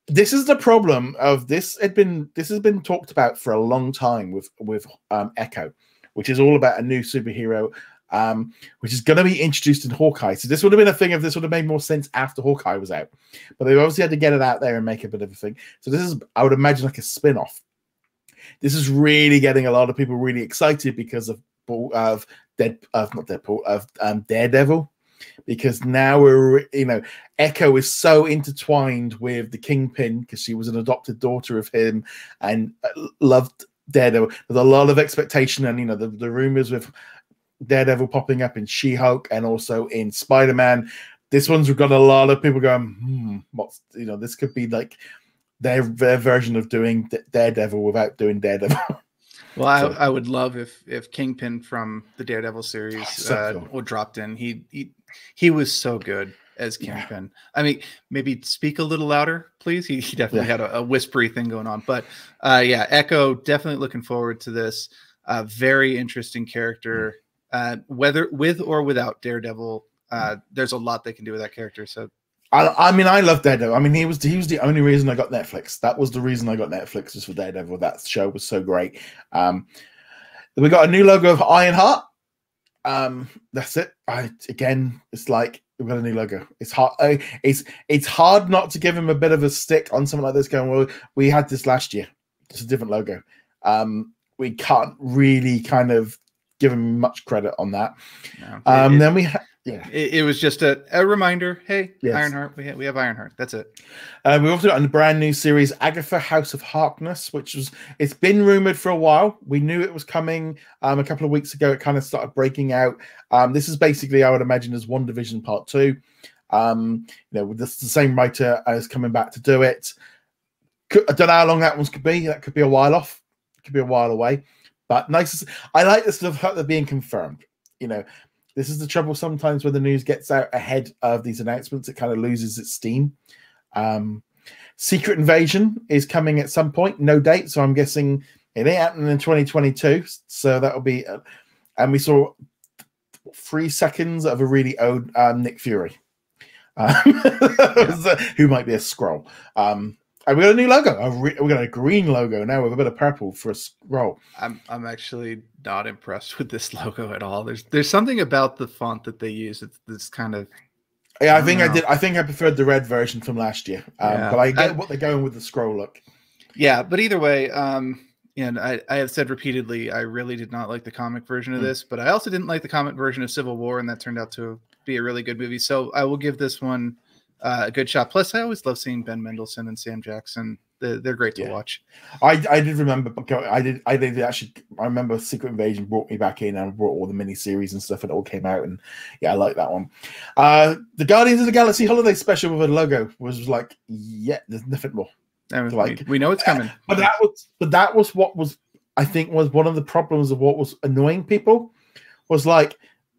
This is the problem of this. This has been talked about for a long time with Echo, which is all about a new superhero. Which is going to be introduced in Hawkeye. So this would have been a thing if this would have made more sense after Hawkeye was out. But they obviously had to get it out there and make a bit of a thing. So this is, I would imagine, like a spin-off. This is really getting a lot of people really excited because of Daredevil. Because now we're, Echo is so intertwined with the Kingpin because she was an adopted daughter of him and loved Daredevil. There's a lot of expectation and, the rumors with Daredevil popping up in She-Hulk and also in Spider-Man. This one's got a lot of people going, what's, this could be like their version of doing Daredevil without doing Daredevil. Well, I would love if Kingpin from the Daredevil series cool. dropped in. He was so good as Kingpin. I mean, maybe speak a little louder, please. He definitely had a whispery thing going on. But Echo, definitely looking forward to this. Very interesting character. Whether with or without Daredevil, there's a lot they can do with that character. So, I mean, I love Daredevil. I mean, he was the only reason I got Netflix. That was the reason I got Netflix, was for Daredevil. That show was so great. We got a new logo of Ironheart. That's it. It's like we've got a new logo. It's hard. It's hard not to give him a bit of a stick on something like this. Going, well, we had this last year. It's a different logo. We can't really kind of give him much credit on that. No, then we had it was just a reminder. Hey, yes. Ironheart, we have Ironheart. That's it. We also got a brand new series, Agatha House of Harkness, it's been rumored for a while. We knew it was coming a couple of weeks ago. It kind of started breaking out. This is basically, I would imagine, as WandaVision Part 2. With the same writer as coming back to do it. I don't know how long that one could be. That could be a while off. It could be a while away. But nice. I like this stuff that they're being confirmed. This is the trouble sometimes when the news gets out ahead of these announcements. It kind of loses its steam. Secret Invasion is coming at some point. No date, so I'm guessing it ain't happening in 2022. So that'll be. And we saw 3 seconds of a really old Nick Fury, who might be a Skrull. And we got a new logo. We got a green logo now with a bit of purple for a Skrull. I'm actually not impressed with this logo at all. There's something about the font that they use. It's kind of. Yeah, I think I preferred the red version from last year. But I get what they're going with the Skrull look. Yeah, but either way, and I have said repeatedly, I really did not like the comic version of this, but I also didn't like the comic version of Civil War, and that turned out to be a really good movie. So I will give this one a good shot. Plus, I always love seeing Ben Mendelsohn and Sam Jackson. They're great to watch. I did remember. I remember Secret Invasion brought me back in and brought all the miniseries and stuff, and it all came out. And I like that one. The Guardians of the Galaxy Holiday Special with a logo was like, there's nothing more. We know it's coming. But that was what was, I think, was one of the problems of what was annoying people. Was like,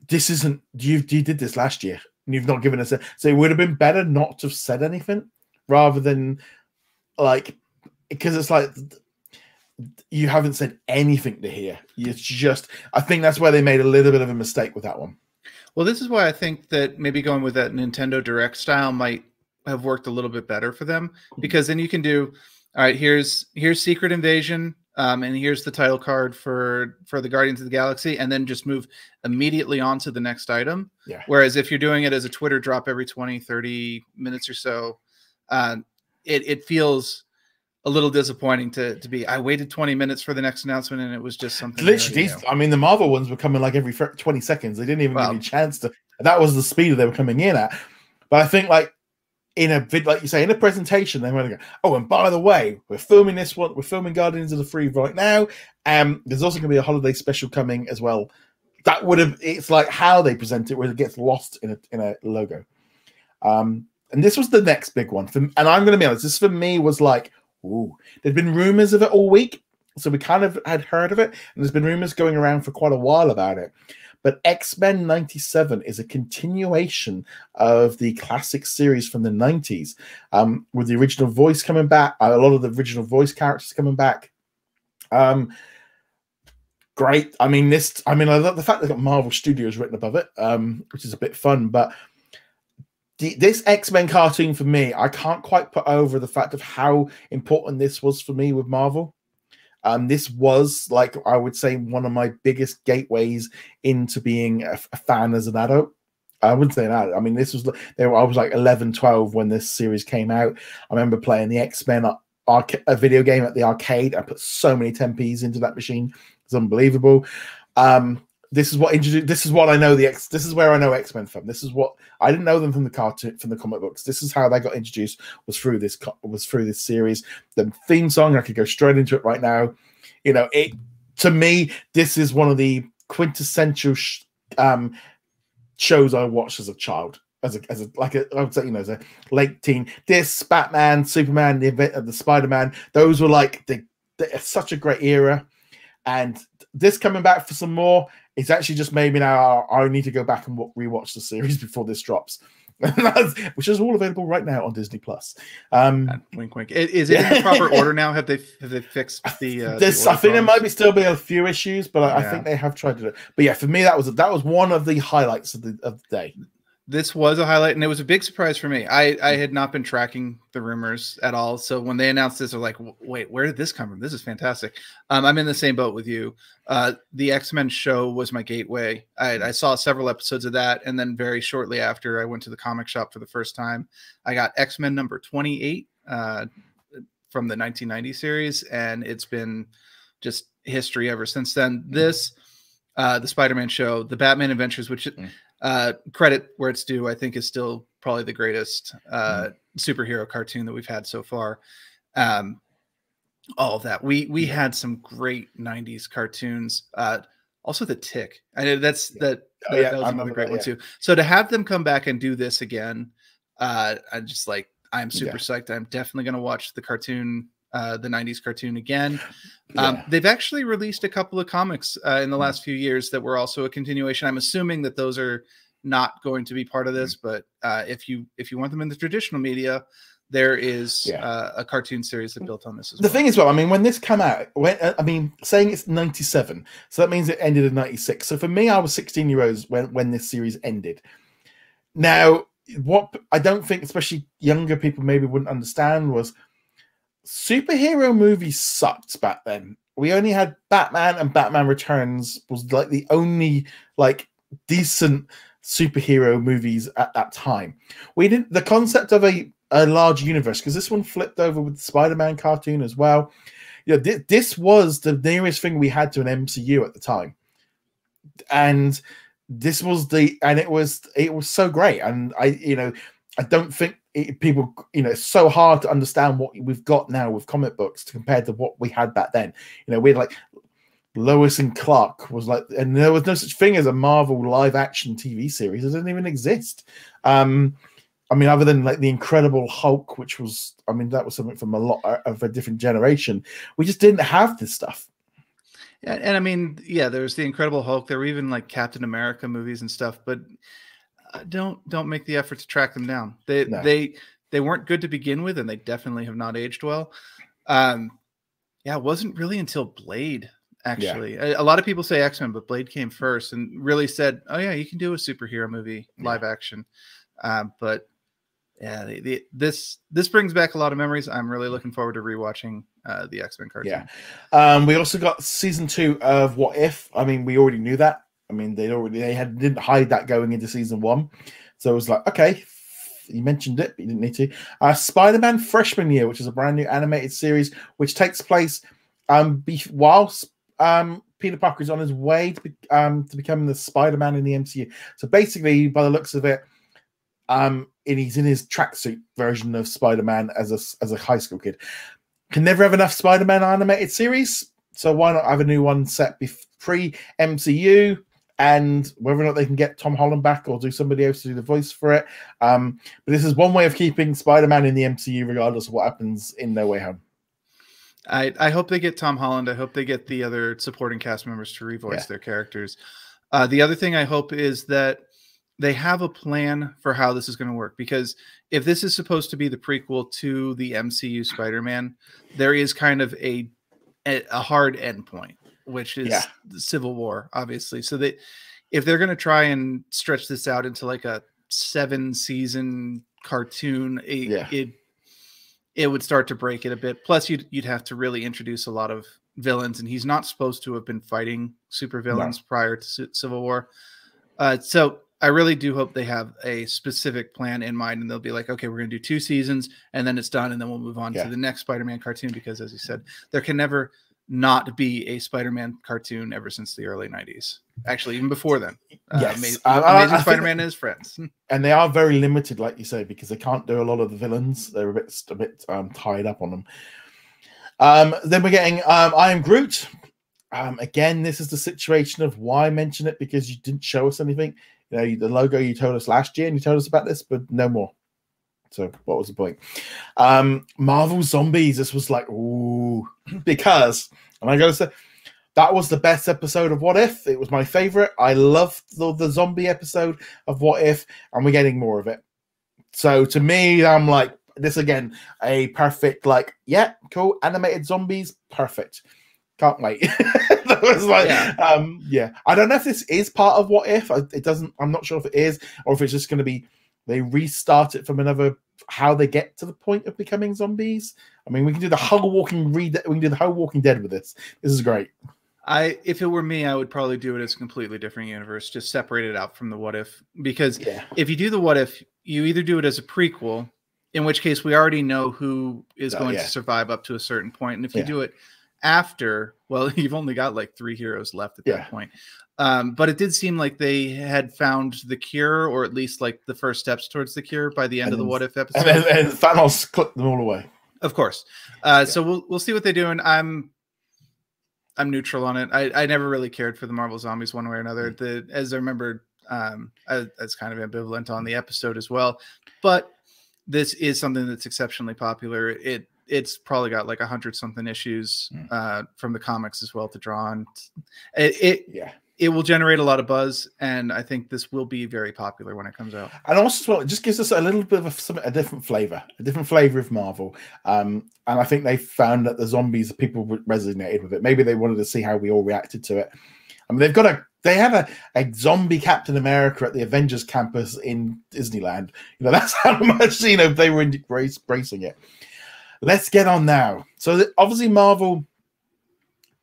this isn't. You did this last year. and you've not given us a. So it would have been better not to have said anything rather than like, because it's like you haven't said anything to here. It's just, I think that's where they made a little bit of a mistake with that one. Well, this is why I think that maybe going with that Nintendo Direct style might have worked a little bit better for them, because then you can do, all right, here's Secret Invasion, and here's the title card for the Guardians of the Galaxy, and then just move immediately on to the next item. Yeah. Whereas if you're doing it as a Twitter drop every 20, 30 minutes or so, it feels a little disappointing to be, I waited 20 minutes for the next announcement and it was just something. Literally, I mean, the Marvel ones were coming like every 20 seconds. They didn't even give you a chance to. That was the speed they were coming in at. But I think, like, in a vid, like you say, in a presentation, they want to go, oh, and by the way, we're filming this one. We're filming Guardians of the Free right now. There's also going to be a holiday special coming as well. That would have, it's like how they present it, where it gets lost in a logo. And this was the next big one. And I'm going to be honest, this for me was like, ooh, there'd been rumors of it all week, so we kind of had heard of it, and there's been rumors going around for quite a while about it. But X-Men 97 is a continuation of the classic series from the 90s, with the original voice coming back, a lot of the original voice characters coming back. Great. I mean, I love the fact they've got Marvel Studios written above it, which is a bit fun, but this X-Men cartoon for me, I can't quite put over the fact of how important this was for me with Marvel. This was, like, I would say, one of my biggest gateways into being a fan as an adult. I wouldn't say that. I mean, this was, I was like 11, 12 when this series came out. I remember playing the X-Men a video game at the arcade. I put so many 10p's into that machine. It's unbelievable. This is what introduced. This is what I know. This is where I know X-Men from. This is what I didn't know them from the cartoon, from the comic books. This is how they got introduced. Was through this series. The theme song, I could go straight into it right now. You know, it, to me, this is one of the quintessential shows I watched as a child, I would say, you know, as a late teen. This, Batman, Superman, the event of the Spider-Man, those were like such a great era. And this coming back for some more, it's actually just made me now, I need to go back and rewatch the series before this drops, which is all available right now on Disney Plus. Wink, wink. Is it in the proper order now? Have they fixed the? I think there might still be a few issues, but I think they have tried to do it. But yeah, for me, that was one of the highlights of the day. This was a highlight, and it was a big surprise for me. I had not been tracking the rumors at all, so when they announced this, I was like, wait, where did this come from? This is fantastic. I'm in the same boat with you. The X-Men show was my gateway. I saw several episodes of that, and then very shortly after, I went to the comic shop for the first time. I got X-Men number 28 from the 1990 series, and it's been just history ever since then. This, the Spider-Man show, the Batman Adventures, which... credit where it's due, I think is still probably the greatest superhero cartoon that we've had so far. All of that. We had some great 90s cartoons. Also the Tick. I know that was another great one too. So to have them come back and do this again, I'm super psyched. I'm definitely going to watch the cartoon, the 90s cartoon again. They've actually released a couple of comics in the last few years that were also a continuation. I'm assuming that those are not going to be part of this, but if you want them in the traditional media, there is a cartoon series that built on this as well. The thing is, I mean, when this came out, saying it's 97, so that means it ended in 96. So for me, I was 16 years old when this series ended. Now, what I don't think, especially younger people maybe wouldn't understand, was superhero movies sucked back then. We only had Batman, and Batman Returns was like the only like decent superhero movies at that time. We didn't, the concept of a large universe, because this one flipped over with the Spider-Man cartoon as well. You know, this was the nearest thing we had to an MCU at the time, and this was it was so great. And I don't think people, it's so hard to understand what we've got now with comic books compared to what we had back then. We had like Lois and Clark was like, and there was no such thing as a Marvel live action TV series. It doesn't even exist. Other than like the Incredible Hulk, which was, that was something from a lot of a different generation. We just didn't have this stuff. Yeah, and there's the Incredible Hulk. There were even like Captain America movies and stuff, but Don't make the effort to track them down. They weren't good to begin with, and they definitely have not aged well. Yeah, it wasn't really until Blade, actually. A lot of people say X-Men, but Blade came first and really said, oh yeah, you can do a superhero movie live action. But yeah, this brings back a lot of memories. I'm really looking forward to rewatching the X-Men cartoon. We also got season 2 of What If. I mean, we already knew that. I mean, they didn't hide that going into season 1. So it was like, okay, you mentioned it, but you didn't need to. Spider-Man Freshman Year, which is a brand new animated series, which takes place whilst Peter Parker is on his way to becoming the Spider-Man in the MCU. So basically, by the looks of it, and he's in his tracksuit version of Spider-Man as a high school kid. Can never have enough Spider-Man animated series, so why not have a new one set pre-MCU? And whether or not they can get Tom Holland back or do somebody else to do the voice for it. But this is one way of keeping Spider-Man in the MCU, regardless of what happens in No Way Home. I hope they get Tom Holland. I hope they get the other supporting cast members to revoice their characters. The other thing I hope is that they have a plan for how this is going to work, because if this is supposed to be the prequel to the MCU Spider-Man, there is kind of a hard endpoint, which is the Civil War, obviously. So that if they're going to try and stretch this out into like a 7-season cartoon, it would start to break it a bit. Plus, you'd have to really introduce a lot of villains, and he's not supposed to have been fighting supervillains prior to Civil War. So I really do hope they have a specific plan in mind, and they'll be like, okay, we're going to do 2 seasons, and then it's done, and then we'll move on to the next Spider-Man cartoon, because, as you said, there can never not be a Spider-Man cartoon ever since the early 90s. Actually, even before then. Amazing Spider-Man and his friends. And they are very limited, like you say, because they can't do a lot of the villains. They're a bit tied up on them. Then we're getting I Am Groot. Again, this is the situation of why mention it, because you didn't show us anything. You know, the logo you told us last year, and you told us about this, but no more. So what was the point? Marvel Zombies. This was like, ooh, because, and I gotta say, that was the best episode of What If. It was my favorite. I loved the zombie episode of What If, and we're getting more of it. So to me, I'm like, this again, a perfect, like, yeah, cool, animated zombies, perfect. Can't wait. That was like, I don't know if this is part of What If. It doesn't. I'm not sure if it is, or if it's just going to be they restart it from another. How they get to the point of becoming zombies. I mean, we can do the whole Walking Dead with this. This is great. If it were me, I would probably do it as a completely different universe, just separate it out from the What If. Because if you do the What If, you either do it as a prequel, in which case we already know who is going to survive up to a certain point, and if you do it after, well, you've only got like 3 heroes left at that point. But it did seem like they had found the cure, or at least like the first steps towards the cure by the end of the What If episode. And Thanos clipped them all away. Of course. So we'll see what they do, and I'm neutral on it. I never really cared for the Marvel Zombies one way or another. As I remember, I was kind of ambivalent on the episode as well. But this is something that's exceptionally popular. It's probably got like 100-something issues from the comics as well to draw on. It will generate a lot of buzz, and I think this will be very popular when it comes out. And also, as well, it just gives us a little bit of a different flavor of Marvel. And I think they found that the zombies, people resonated with it. Maybe they wanted to see how we all reacted to it. I mean, they have a zombie Captain America at the Avengers campus in Disneyland. You know, that's how much they were embracing it. Let's get on now. So obviously, Marvel,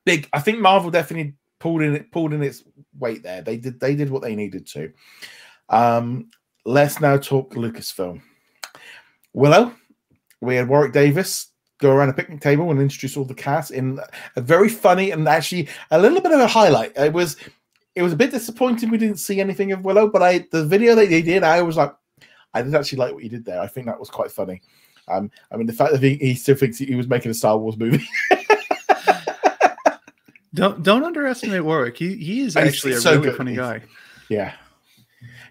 big. I think Marvel definitely pulled in its weight there. They did what they needed to. Let's now talk Lucasfilm. Willow, we had Warwick Davis go around a picnic table and introduce all the cast in a very funny and actually a little bit of a highlight. It was a bit disappointing we didn't see anything of Willow, but the video that they did, I was like, I did actually like what you did there. I think that was quite funny. I mean, the fact that he still thinks he was making a Star Wars movie. Don't underestimate Warwick. He is actually a really funny guy. Yeah.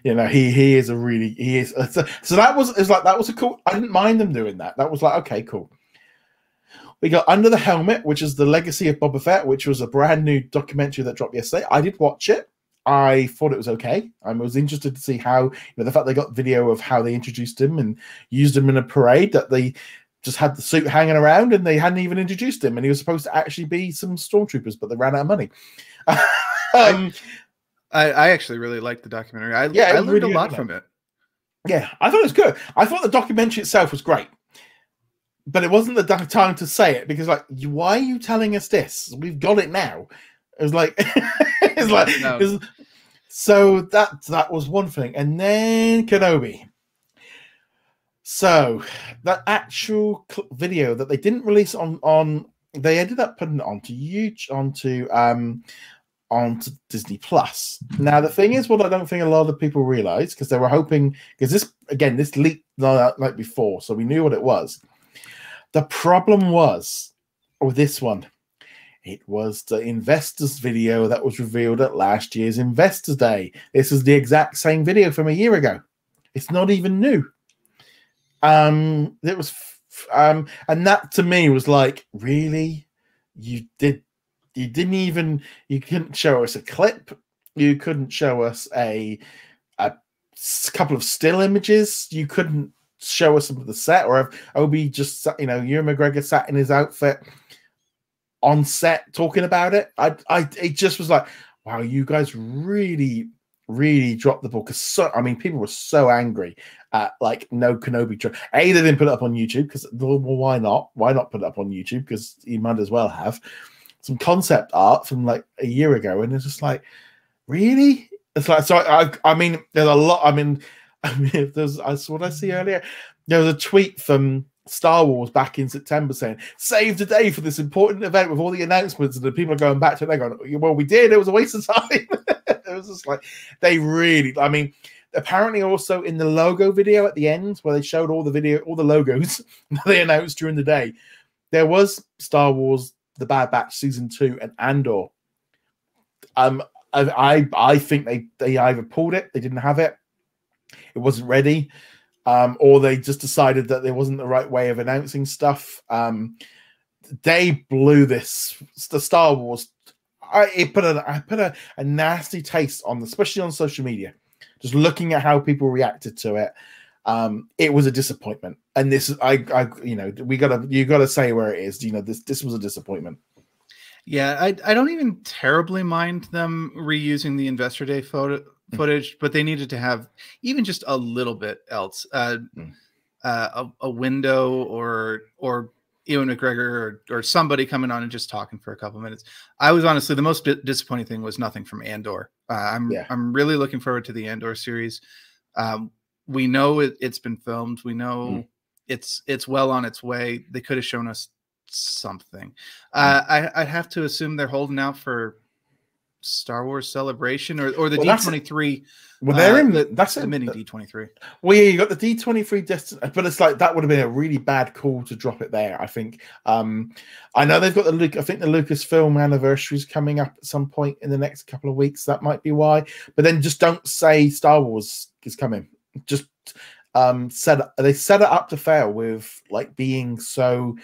You know, he is. So that was a cool. I didn't mind them doing that. That was like, okay, cool. We got Under the Helmet, which is the legacy of Boba Fett, which was a brand new documentary that dropped yesterday. I did watch it. I thought it was okay. I was interested to see how, the fact they got video of how they introduced him and used him in a parade, that they just had the suit hanging around and they hadn't even introduced him, and he was supposed to actually be some stormtroopers, but they ran out of money. I actually really liked the documentary. I learned really a lot from it. Yeah, I thought it was good. I thought the documentary itself was great, but it wasn't the time to say it, because why are you telling us this? We've got it now. It was like, no. So that was one thing, and then Kenobi. So that actual video that they didn't release on they ended up putting it onto YouTube, onto Disney Plus. Now the thing is, what I don't think a lot of people realize, because they were hoping, because this leaked the night before, so we knew what it was. The problem was with this one, it was the investors video that was revealed at last year's Investors Day. This is the exact same video from a year ago. It's not even new. It was, and that to me was like, really? You couldn't show us a clip. You couldn't show us a couple of still images. You couldn't show us some of the set, or have Obi just, Ewan McGregor sat in his outfit on set talking about it. It just was like, wow, you guys really dropped the ball, because people were so angry at no Kenobi. They didn't put it up on YouTube, because why not? Why not put it up on YouTube? Because you might as well have some concept art from a year ago, and it's just like, really? It's like, so there's a lot. There's what I see earlier. There was a tweet from Star Wars back in September saying, "Save the day for this important event with all the announcements," and the people are going back to it. They're going, "Well, we did. It was a waste of time." It was just like, they really. Apparently, also in the logo video at the end, where they showed all the logos they announced during the day, there was Star Wars: The Bad Batch Season 2 and Andor. I think they either pulled it, they didn't have it, it wasn't ready, or they just decided that there wasn't the right way of announcing stuff. They blew this. The Star Wars. I put a nasty taste on, especially on social media. Just looking at how people reacted to it, it was a disappointment. And this is, you gotta say where it is. This was a disappointment. Yeah, I don't even terribly mind them reusing the Investor Day footage, but they needed to have even just a little bit else, a window or Ewan McGregor or somebody coming on and just talking for a couple of minutes. I was honestly, the most disappointing thing was nothing from Andor. I'm really looking forward to the Andor series. We know it's been filmed. We know it's well on its way. They could have shown us something. I'd have to assume they're holding out for Star Wars Celebration or the D23. Well, they're in that's the mini D23. Well, yeah, you got the D23 Destiny, but it's like that would have been a really bad call to drop it there. I think. I know they've got I think the Lucasfilm anniversary is coming up at some point in the next couple of weeks. That might be why. But then just don't say Star Wars is coming. Just they set it up to fail with being so.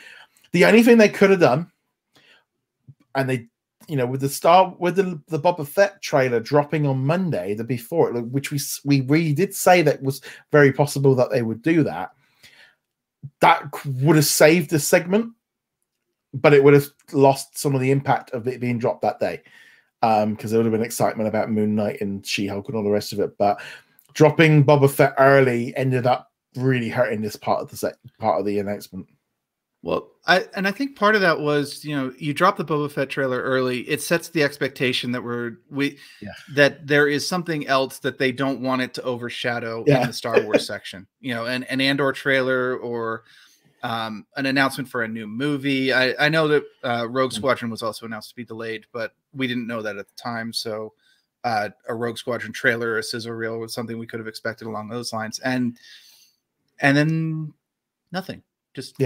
The only thing they could have done, and they. With the Boba Fett trailer dropping on Monday, the before, which we really did say that was very possible that they would do that. That would have saved the segment, but it would have lost some of the impact of it being dropped that day, because there would have been excitement about Moon Knight and She-Hulk and all the rest of it. But dropping Boba Fett early ended up really hurting this part of the announcement. Well, I think part of that was, you drop the Boba Fett trailer early. It sets the expectation that that there is something else that they don't want it to overshadow in the Star Wars section. An Andor trailer or an announcement for a new movie. I know that Rogue Squadron was also announced to be delayed, but we didn't know that at the time. So a Rogue Squadron trailer or a sizzle reel was something we could have expected along those lines, and then nothing. Just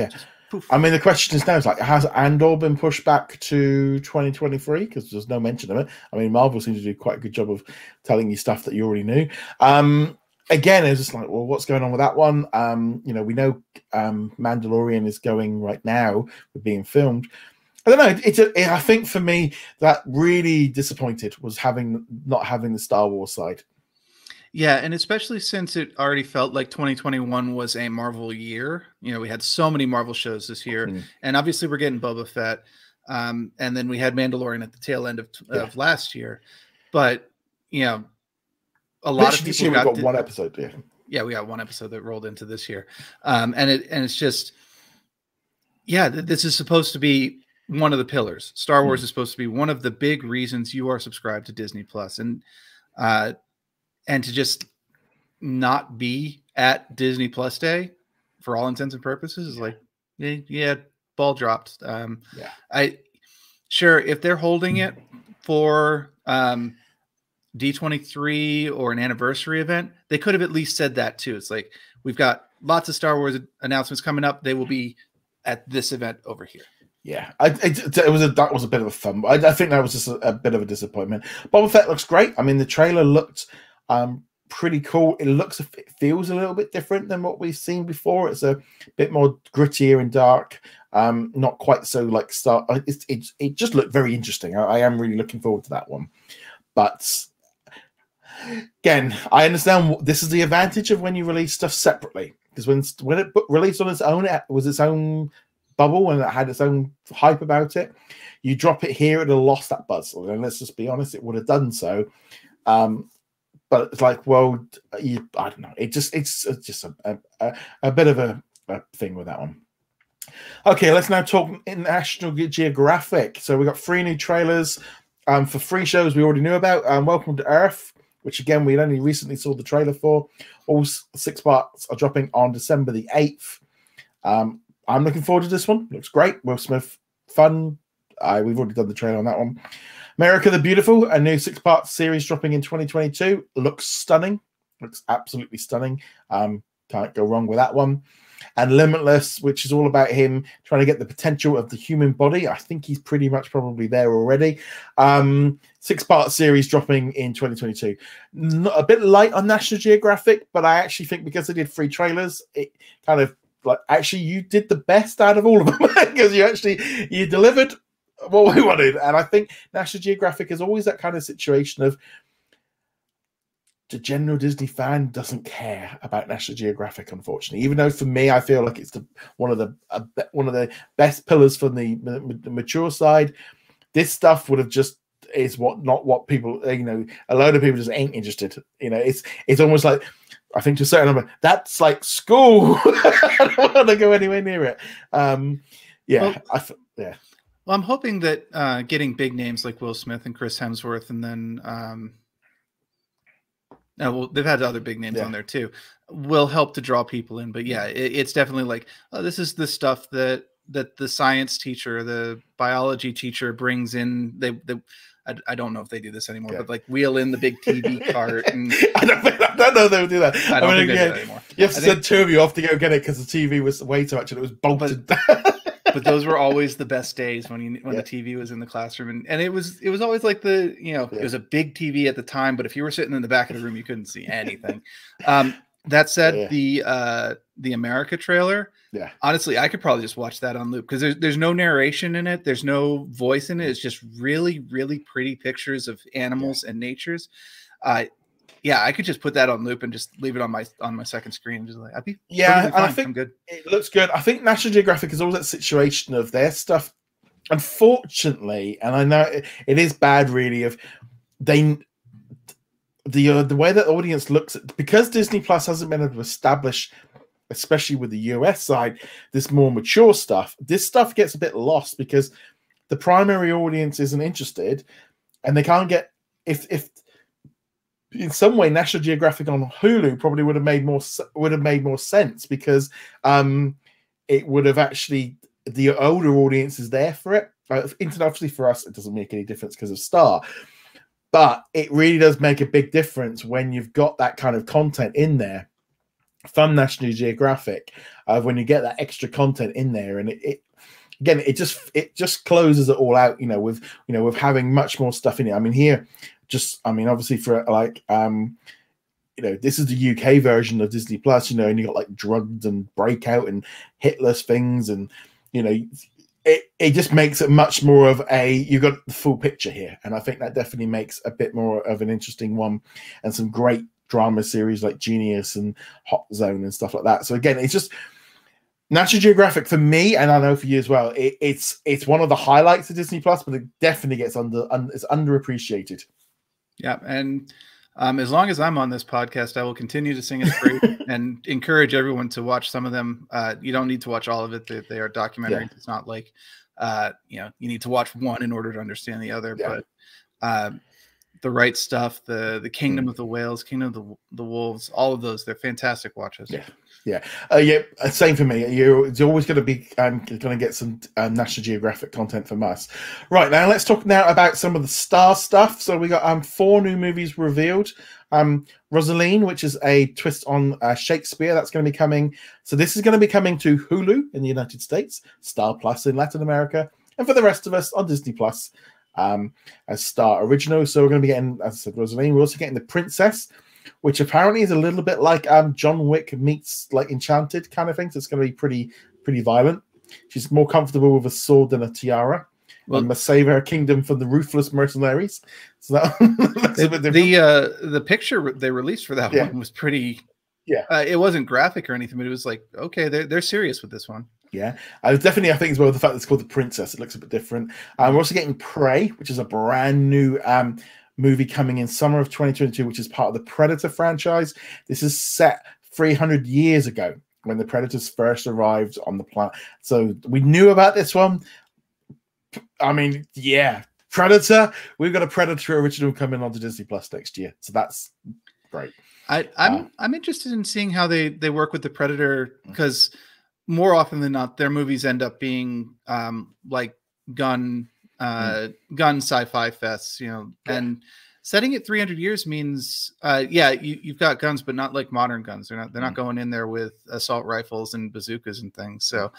poof. The question is now, has Andor been pushed back to 2023? Because there's no mention of it. Marvel seems to do quite a good job of telling you stuff that you already knew. Again, it's just well, what's going on with that one? We know Mandalorian is going right now with being filmed. I don't know. I think for me that really disappointed was not having the Star Wars side. Yeah, and especially since it already felt like 2021 was a Marvel year. We had so many Marvel shows this year, and obviously we're getting Boba Fett, and then we had Mandalorian at the tail end of last year. But a lot of people this year we've got one episode. Yeah, we got one episode that rolled into this year, and it's just, this is supposed to be one of the pillars. Star Wars is supposed to be one of the big reasons you are subscribed to Disney Plus, and to just not be at Disney Plus Day for all intents and purposes is like, ball dropped. Sure, if they're holding it for D23 or an anniversary event, they could have at least said that too. It's like, we've got lots of Star Wars announcements coming up. They will be at this event over here. Yeah, that was a bit of a fun. I think that was just a bit of a disappointment. Boba Fett looks great. I mean, the trailer looked pretty cool. It feels a little bit different than what we've seen before. It's a bit more grittier and dark. Not quite so like Star. It just looked very interesting. I am really looking forward to that one. But again, I understand this is the advantage of when you release stuff separately, because when it released on its own, it was its own bubble and it had its own hype about it. You drop it here, it'd have lost that buzz. And let's just be honest, it would have done so. But it's like, well, I don't know. It's just a bit of a thing with that one. Okay, let's now talk National Geographic. So we got 3 new trailers for 3 shows we already knew about. Welcome to Earth, which again we only recently saw the trailer for. All 6 parts are dropping on December the 8th. I'm looking forward to this one. Looks great. Will Smith, fun. We've already done the trailer on that one. America the Beautiful, a new 6-part series dropping in 2022. Looks stunning. Looks absolutely stunning. Can't go wrong with that one. And Limitless, which is all about him trying to get the potential of the human body. I think he's pretty much probably there already. 6-part series dropping in 2022. A bit light on National Geographic, but I actually think because they did 3 trailers, it kind of like, actually you did the best out of all of them because you delivered what we wanted. And I think National Geographic is always that kind of situation of the general Disney fan doesn't care about National Geographic, unfortunately. Even though for me, I feel like it's one of the best pillars from the mature side. This stuff would have just not what people, a load of people just ain't interested. It's almost like, I think to a certain number, that's like school. I don't want to go anywhere near it. Well, I'm hoping that getting big names like Will Smith and Chris Hemsworth, and then they've had other big names on there too, will help to draw people in. But it's definitely like, this is the stuff that the science teacher, the biology teacher brings in. I don't know if they do this anymore, but like wheel in the big TV cart. And I don't know if they would do that. I don't think they do that anymore. You have to send 2 of you off to go get it because the TV was way too much and it was bolted. But those were always the best days when the TV was in the classroom, and it was always like it was a big TV at the time. But if you were sitting in the back of the room, you couldn't see anything. That said, the America trailer. Yeah. Honestly, I could probably just watch that on loop because there's no narration in it. There's no voice in it. It's just really, really pretty pictures of animals and natures. I could just put that on loop and just leave it on my second screen. Just like, I'd be and I think I'm good. It looks good. I think National Geographic is always that situation of their stuff. Unfortunately, and I know it is bad, really, of the way that audience looks at, because Disney Plus hasn't been able to establish, especially with the US side, this more mature stuff. This stuff gets a bit lost because the primary audience isn't interested, and they can't get if in some way National Geographic on Hulu probably would have made more sense because it would have actually, the older audience is there for it. Internationally for us, it doesn't make any difference because of Star. But it really does make a big difference when you've got that kind of content in there from National Geographic, when you get that extra content in there, and it just closes it all out, with having much more stuff in it. I mean, obviously for like, this is the UK version of Disney Plus, and you got like Drugged and Breakout and Hitless things, and it just makes it much more of you got the full picture here, and I think that definitely makes a bit more of an interesting one, and some great drama series like Genius and Hot Zone and stuff like that. So again, it's just National Geographic for me, and I know for you as well. It's one of the highlights of Disney Plus, but it definitely gets it's underappreciated. Yeah, and as long as I'm on this podcast, I will continue to sing its praise and encourage everyone to watch some of them. You don't need to watch all of it; they are documentaries. Yeah. It's not like you need to watch one in order to understand the other. Yeah. But The Right Stuff, the Kingdom of the Whales, Kingdom of the Wolves, all of those—they're fantastic watches. Yeah, yeah. Same for me. It's always going to be going to get some National Geographic content from us. Right, now let's talk now about some of the star stuff. So we got 4 new movies revealed. Rosaline, which is a twist on Shakespeare, that's going to be coming. So this is going to be coming to Hulu in the United States, Star Plus in Latin America, and for the rest of us on Disney Plus as Star Original. So we're going to be getting, as I said, Rosaline. We're also getting The Princess, which apparently is a little bit like John Wick meets like Enchanted kind of thing. So it's going to be pretty violent. She's more comfortable with a sword than a tiara. Well, and must save her kingdom from the ruthless mercenaries. So that's a bit different. The picture they released for that one was pretty. Yeah, it wasn't graphic or anything, but it was like, okay, they're serious with this one. Yeah, I definitely, I think as well, the fact that it's called The Princess, it looks a bit different. We're also getting Prey, which is a brand new movie coming in summer of 2022, which is part of the Predator franchise. This is set 300 years ago when the Predators first arrived on the planet. So we knew about this one. I mean, yeah, Predator. We've got a Predator original coming onto Disney Plus next year, so that's great. I'm interested in seeing how they work with the Predator, because more often than not, their movies end up being like gun sci-fi fests, and setting it 300 years means you've got guns, but not like modern guns. They're not going in there with assault rifles and bazookas and things. So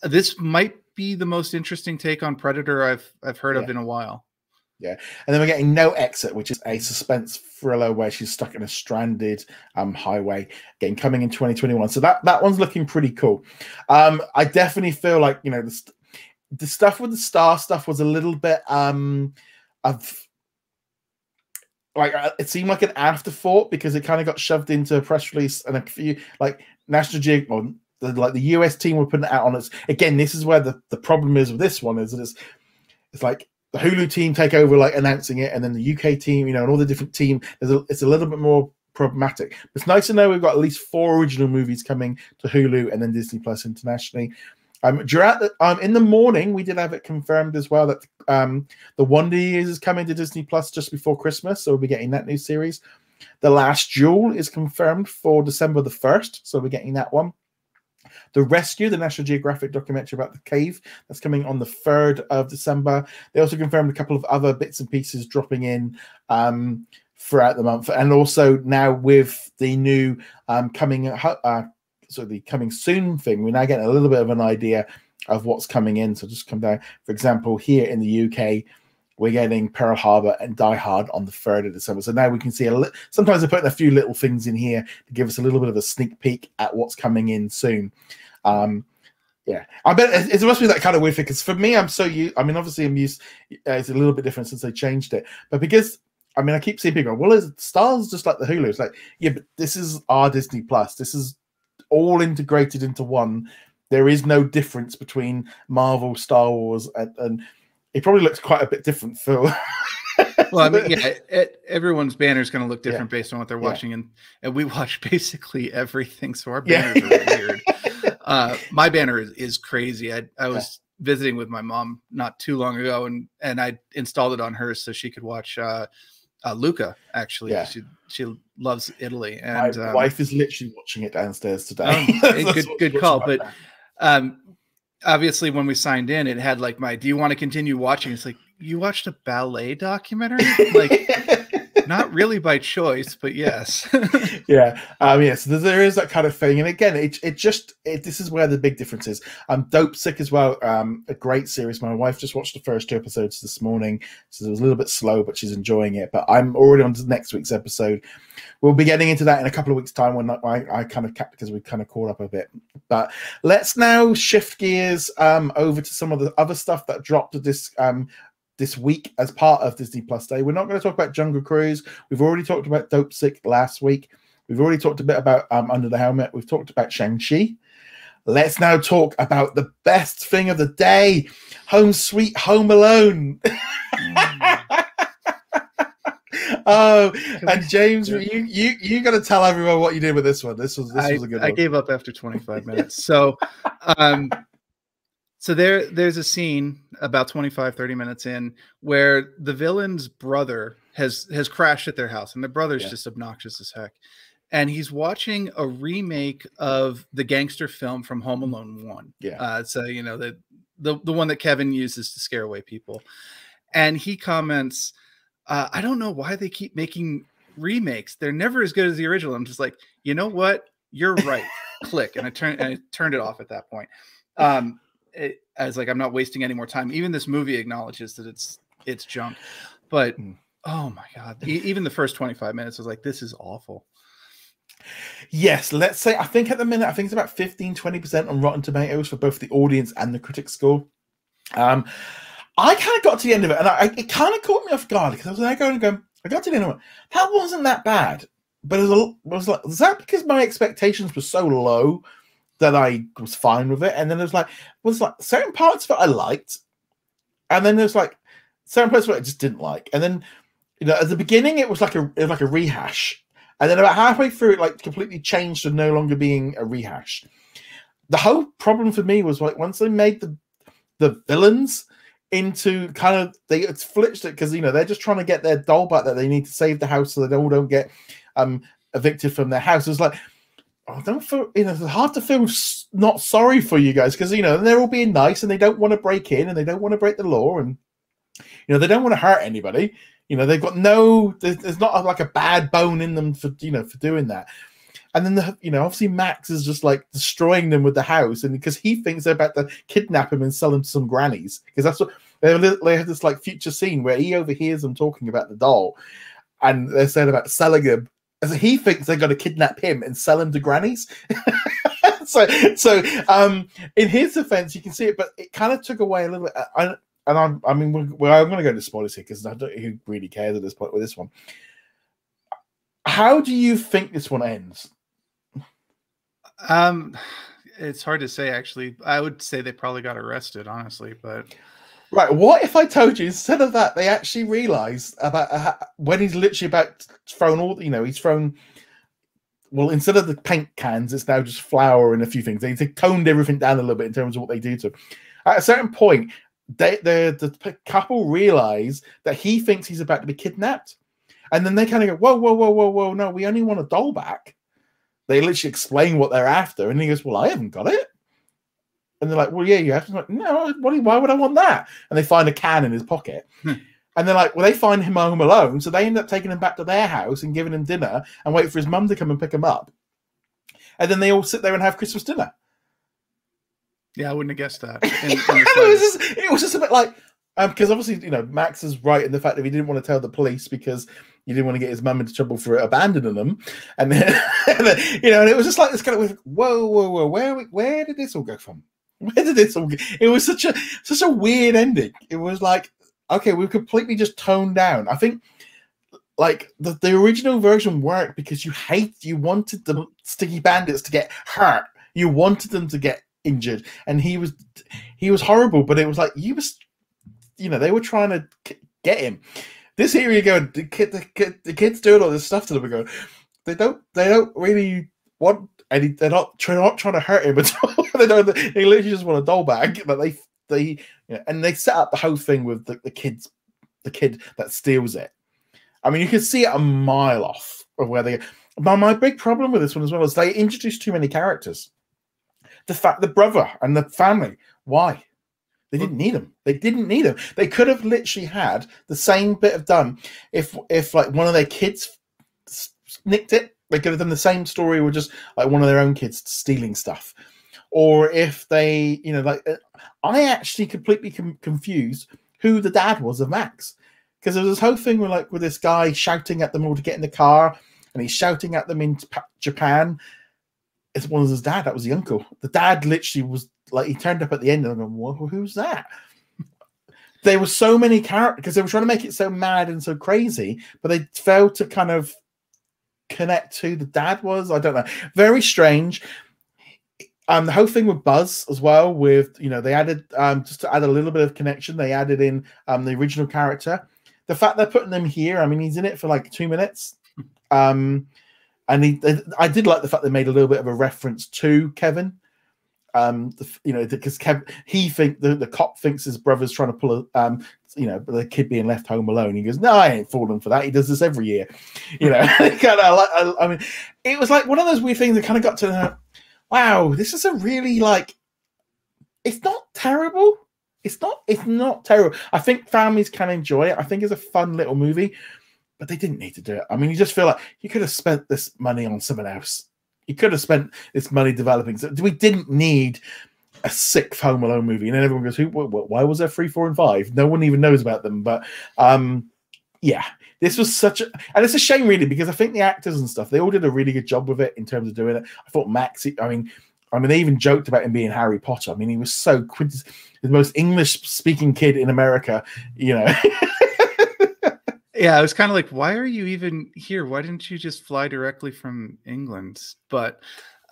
this might be the most interesting take on Predator I've heard of in a while. Yeah, and then we're getting No Exit, which is a suspense thriller where she's stuck in a stranded highway, again coming in 2021. So that one's looking pretty cool. I definitely feel like the stuff with the star stuff was a little bit it seemed like an afterthought, because it kind of got shoved into a press release and a few like National Geographic, the US team were putting it out on its. Again, this is where the problem is with this one, is that it's like the Hulu team take over like announcing it, and then the UK team, and all the different team. It's a little bit more problematic. It's nice to know we've got at least 4 original movies coming to Hulu and then Disney Plus internationally. In the morning, we did have it confirmed as well that the Wonder Years is coming to Disney Plus just before Christmas, so we'll be getting that new series. The Last Duel is confirmed for December the 1st, so we're getting that one. The Rescue, the National Geographic documentary about the cave, that's coming on the 3rd of December. They also confirmed a couple of other bits and pieces dropping in throughout the month, and also now with the new the coming soon thing, we're now getting a little bit of an idea of what's coming in. So just come down, for example, here in the UK, we're getting Pearl Harbor and Die Hard on the 3rd of December. So now we can see sometimes they're putting a few little things in here to give us a little bit of a sneak peek at what's coming in soon. Yeah, I bet it must be that kind of weird thing, because for me, obviously I'm used. It's a little bit different since they changed it, but because I keep seeing people go, well, is Star's just like the Hulu? It's like, yeah, but this is our Disney Plus. This is all integrated into one. There is no difference between Marvel, Star Wars, and it probably looks quite a bit different, Phil. Well, everyone's banner is going to look different based on what they're watching, and we watch basically everything, so our banners are weird. My banner is crazy. I was visiting with my mom not too long ago, and I installed it on hers so she could watch Luca. Actually, she loves Italy, and my wife is literally watching it downstairs today. Good call. But obviously, when we signed in, it had like do you want to continue watching? It's like, you watched a ballet documentary? Like, Not really by choice, but yes. Yeah. So there is that kind of thing, and again, this is where the big difference is. Dope Sick as well, a great series. My wife just watched the first 2 episodes this morning, so it was a little bit slow, but she's enjoying it. But I'm already on to next week's episode. We'll be getting into that in a couple of weeks' time when I kind of because we kind of caught up a bit. But let's now shift gears over to some of the other stuff that dropped this week as part of Disney Plus Day. We're not going to talk about Jungle Cruise. We've already talked about Dope Sick last week. We've already talked a bit about Under the Helmet. We've talked about Shang-Chi. Let's now talk about the best thing of the day, Home Sweet Home Alone. Oh, and James, you got to tell everyone what you did with this one. This was a good one. I gave up after 25 minutes. So, so there's a scene about 25-30 minutes in where the villain's brother has crashed at their house, and the brother's just obnoxious as heck. And he's watching a remake of the gangster film from Home Alone 1. Yeah. So the one that Kevin uses to scare away people. And he comments, I don't know why they keep making remakes. They're never as good as the original. I'm just like, you know what? You're right. Click. And I turned it off at that point. I was like, I'm not wasting any more time. Even this movie acknowledges that it's junk. But oh my God. Even the first 25 minutes was like, this is awful. Yes, let's say, I think at the minute, I think it's about 15-20% on Rotten Tomatoes for both the audience and the critic score. I kind of got to the end of it, and it kind of caught me off guard, because I was there going, I got to the end of it, that wasn't that bad. But it was like, is that because my expectations were so low that I was fine with it? And then there's like certain parts of it I liked, and then there's like certain parts of it I just didn't like. And then, at the beginning it was like a rehash. And then about halfway through, it like completely changed to no longer being a rehash. The whole problem for me was like once they made the villains into kind of it's flipped it, because they're just trying to get their doll back that they need to save the house so they all don't get evicted from their house. It's like, I don't feel it's hard to feel not sorry for you guys, because they're all being nice and they don't want to break in and they don't want to break the law, and they don't want to hurt anybody. They've got there's not like a bad bone in them for doing that. And then obviously Max is just like destroying them with the house, and because he thinks they're about to kidnap him and sell him to some grannies, because that's what they have this like future scene where he overhears them talking about the doll, and they're saying about selling him. So he thinks they're going to kidnap him and sell him to grannies. so in his defense, you can see it, but it kind of took away a little bit. And I'm going to go into spoilers here, because I don't know who really cares at this point with this one. How do you think this one ends? It's hard to say, actually. I would say they probably got arrested, honestly, but right. What if I told you instead of that they actually realized about when he's literally about thrown all he's thrown. Well, instead of the paint cans, it's now just flour and a few things. They toned everything down a little bit in terms of what they do to him. At a certain point, the couple realize that he thinks he's about to be kidnapped, and then they kind of go, whoa, no, we only want a doll back. They literally explain what they're after, and he goes, well, I haven't got it. And they're like, well, yeah, you have to. Like, no, why would I want that? And they find a can in his pocket. And they're like, well, they find him home alone, so they end up taking him back to their house and giving him dinner and wait for his mum to come and pick him up. And then they all sit there and have Christmas dinner. Yeah, I wouldn't have guessed that. It was just a bit like, because obviously, Max is right in the fact that he didn't want to tell the police because he didn't want to get his mum into trouble for abandoning them. And then, and it was just like this kind of, whoa, where did this all go from? Where did this all go? It was such a weird ending. It was like, okay, we've completely just toned down. I think like the original version worked because you wanted the Sticky Bandits to get hurt. You wanted them to get injured, and he was horrible, but it was like they were trying to get him. This here you go, the kids doing all this stuff to them and going, they don't really want any, they're not trying to hurt him at all. They literally just want a doll bag, but and they set up the whole thing with the kid that steals it. I mean, you can see it a mile off of where they go. But my big problem with this one as well is they introduced too many characters. The brother and the family. Why? They didn't need them. They didn't need them. They could have literally had the same bit of done if like one of their kids nicked it. They could have done the same story with just like one of their own kids stealing stuff, or if they, you know, like I actually completely confused who the dad was of Max, because there was this whole thing with this guy shouting at them all to get in the car, and he's shouting at them in Japan. It wasn't his dad. That was the uncle. The dad literally was like, he turned up at the end and I'm going, well, who's that? There were so many characters because they were trying to make it so mad and so crazy, but they failed to kind of connect who the dad was. I don't know. Very strange. The whole thing with Buzz as well, with, you know, they added just to add a little bit of connection, they added in the original character. The fact they're putting him here, I mean, he's in it for like 2 minutes. And I did like the fact they made a little bit of a reference to Kevin. You know, because the cop thinks his brother's trying to pull a, you know, the kid being left home alone. He goes, no, I ain't falling for that. He does this every year. You know, I mean, it was like one of those weird things that kind of got to, wow, this is a really like, it's not terrible. It's not terrible. I think families can enjoy it. I think it's a fun little movie, but they didn't need to do it. I mean, you just feel like you could have spent this money on someone else. You could have spent this money developing. So we didn't need a sixth Home Alone movie. And then everyone goes, why was there 3, 4, and 5? No one even knows about them. But yeah, this was such a, and it's a shame really, because I think the actors and stuff, they all did a really good job with it in terms of doing it. I thought Max, I mean, they even joked about him being Harry Potter. I mean, he was so the most English speaking kid in America, you know. Yeah, I was kind of like, why are you even here? Why didn't you just fly directly from England, but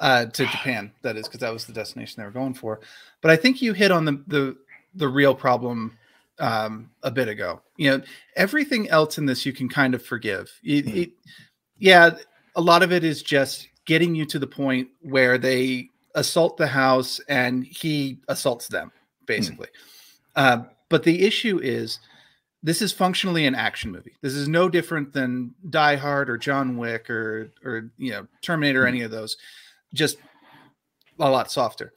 to Japan? That is, because that was the destination they were going for. But I think you hit on the real problem a bit ago. You know, everything else in this you can kind of forgive. Yeah, a lot of it is just getting you to the point where they assault the house and he assaults them, basically. But the issue is, this is functionally an action movie. This is no different than Die Hard or John Wick or you know, Terminator, or any of those, just a lot softer.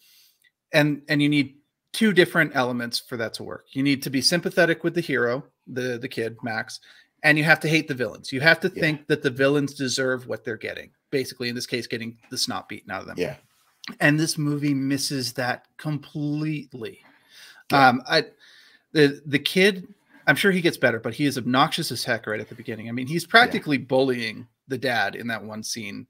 And you need two different elements for that to work. You need to be sympathetic with the hero, the kid, Max, and you have to hate the villains. You have to think that the villains deserve what they're getting. Basically, in this case, getting the snot beaten out of them. Yeah. And this movie misses that completely. Yeah. The kid, I'm sure he gets better, but he is obnoxious as heck right at the beginning. I mean, he's practically bullying the dad in that one scene,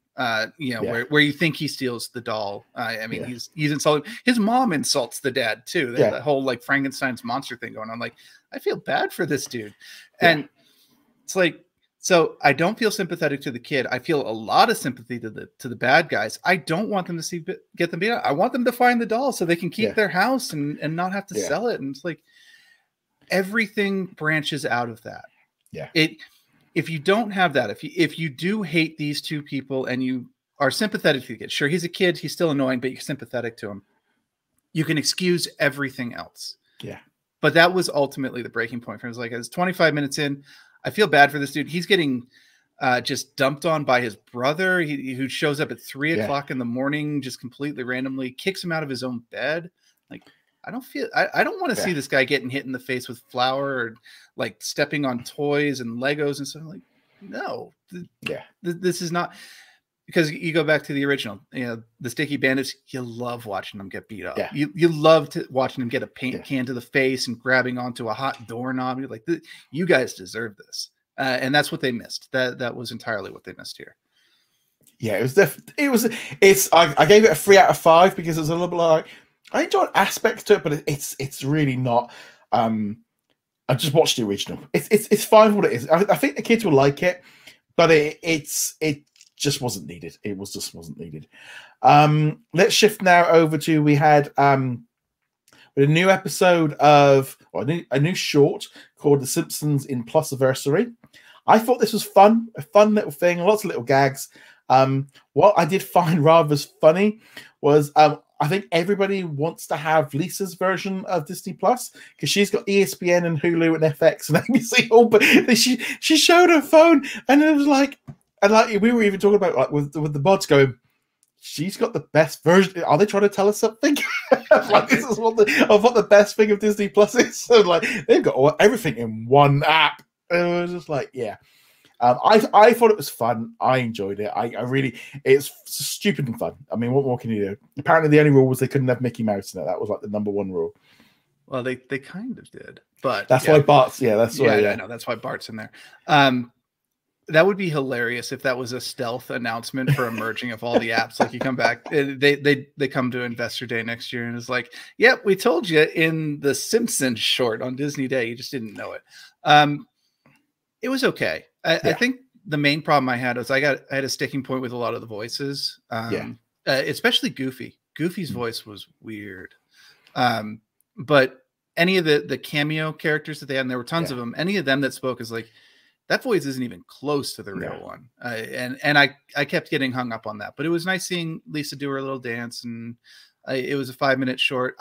you know, where you think he steals the doll. I mean, he's insulting. His mom insults the dad too. The whole like Frankenstein's monster thing going on. Like, I feel bad for this dude. And it's like, so I don't feel sympathetic to the kid. I feel a lot of sympathy to the bad guys. I don't want them to get them beat out. I want them to find the doll so they can keep their house and not have to sell it. And it's like, everything branches out of that. If you don't have that, if you do hate these two people and you are sympathetic to the kid, sure, he's a kid, he's still annoying, but you're sympathetic to him, you can excuse everything else. But that was ultimately the breaking point for him. It was like, it's 25 minutes in, I feel bad for this dude. He's getting just dumped on by his brother, who shows up at 3 o'clock in the morning, just completely randomly kicks him out of his own bed. Like, I don't want to see this guy getting hit in the face with flour or like stepping on toys and Legos and stuff. Like, no, this is not, because you go back to the original, you know, the Sticky Bandits, you love watching them get beat up. You love watching them get a paint can to the face and grabbing onto a hot doorknob. You're like, you guys deserve this. And that's what they missed. That was entirely what they missed here. Yeah, it was I gave it a 3 out of 5 because it was a little bit like, I enjoyed aspects to it, but it's really not. I just watched the original. It's fine what it is. I think the kids will like it, but it just wasn't needed. It just wasn't needed. Let's shift now over to we had a new episode of a new short called The Simpsons in Plusiversary. I thought this was fun, a fun little thing, lots of little gags. What I did find rather funny was I think everybody wants to have Lisa's version of Disney Plus because she's got ESPN and Hulu and FX and ABC all. But she showed her phone and it was like, and like we were even talking about like with the bots going, she's got the best version. Are they trying to tell us something? Like, this is what the best thing of Disney Plus is. So, like, they've got everything in one app. And it was just like, yeah. I thought it was fun. I enjoyed it. I really, it's stupid and fun. I mean, what more can you do? Apparently, the only rule was they couldn't have Mickey Mouse in it. That was like the #1 rule. Well, they kind of did, but that's why Bart's. Yeah, that's why. Yeah, I know. That's why Bart's in there. That would be hilarious if that was a stealth announcement for a merging of all the apps. Like, you come back, they come to Investor Day next year, and it's like, "Yep, we told you in the Simpsons short on Disney Day. You just didn't know it." It was okay. I think the main problem I had was I had a sticking point with a lot of the voices. Especially Goofy. Goofy's voice was weird. But any of the cameo characters that they had, and there were tons of them, any of them that spoke is like, that voice isn't even close to the real one. And I kept getting hung up on that. But it was nice seeing Lisa do her little dance, and it was a 5-minute short.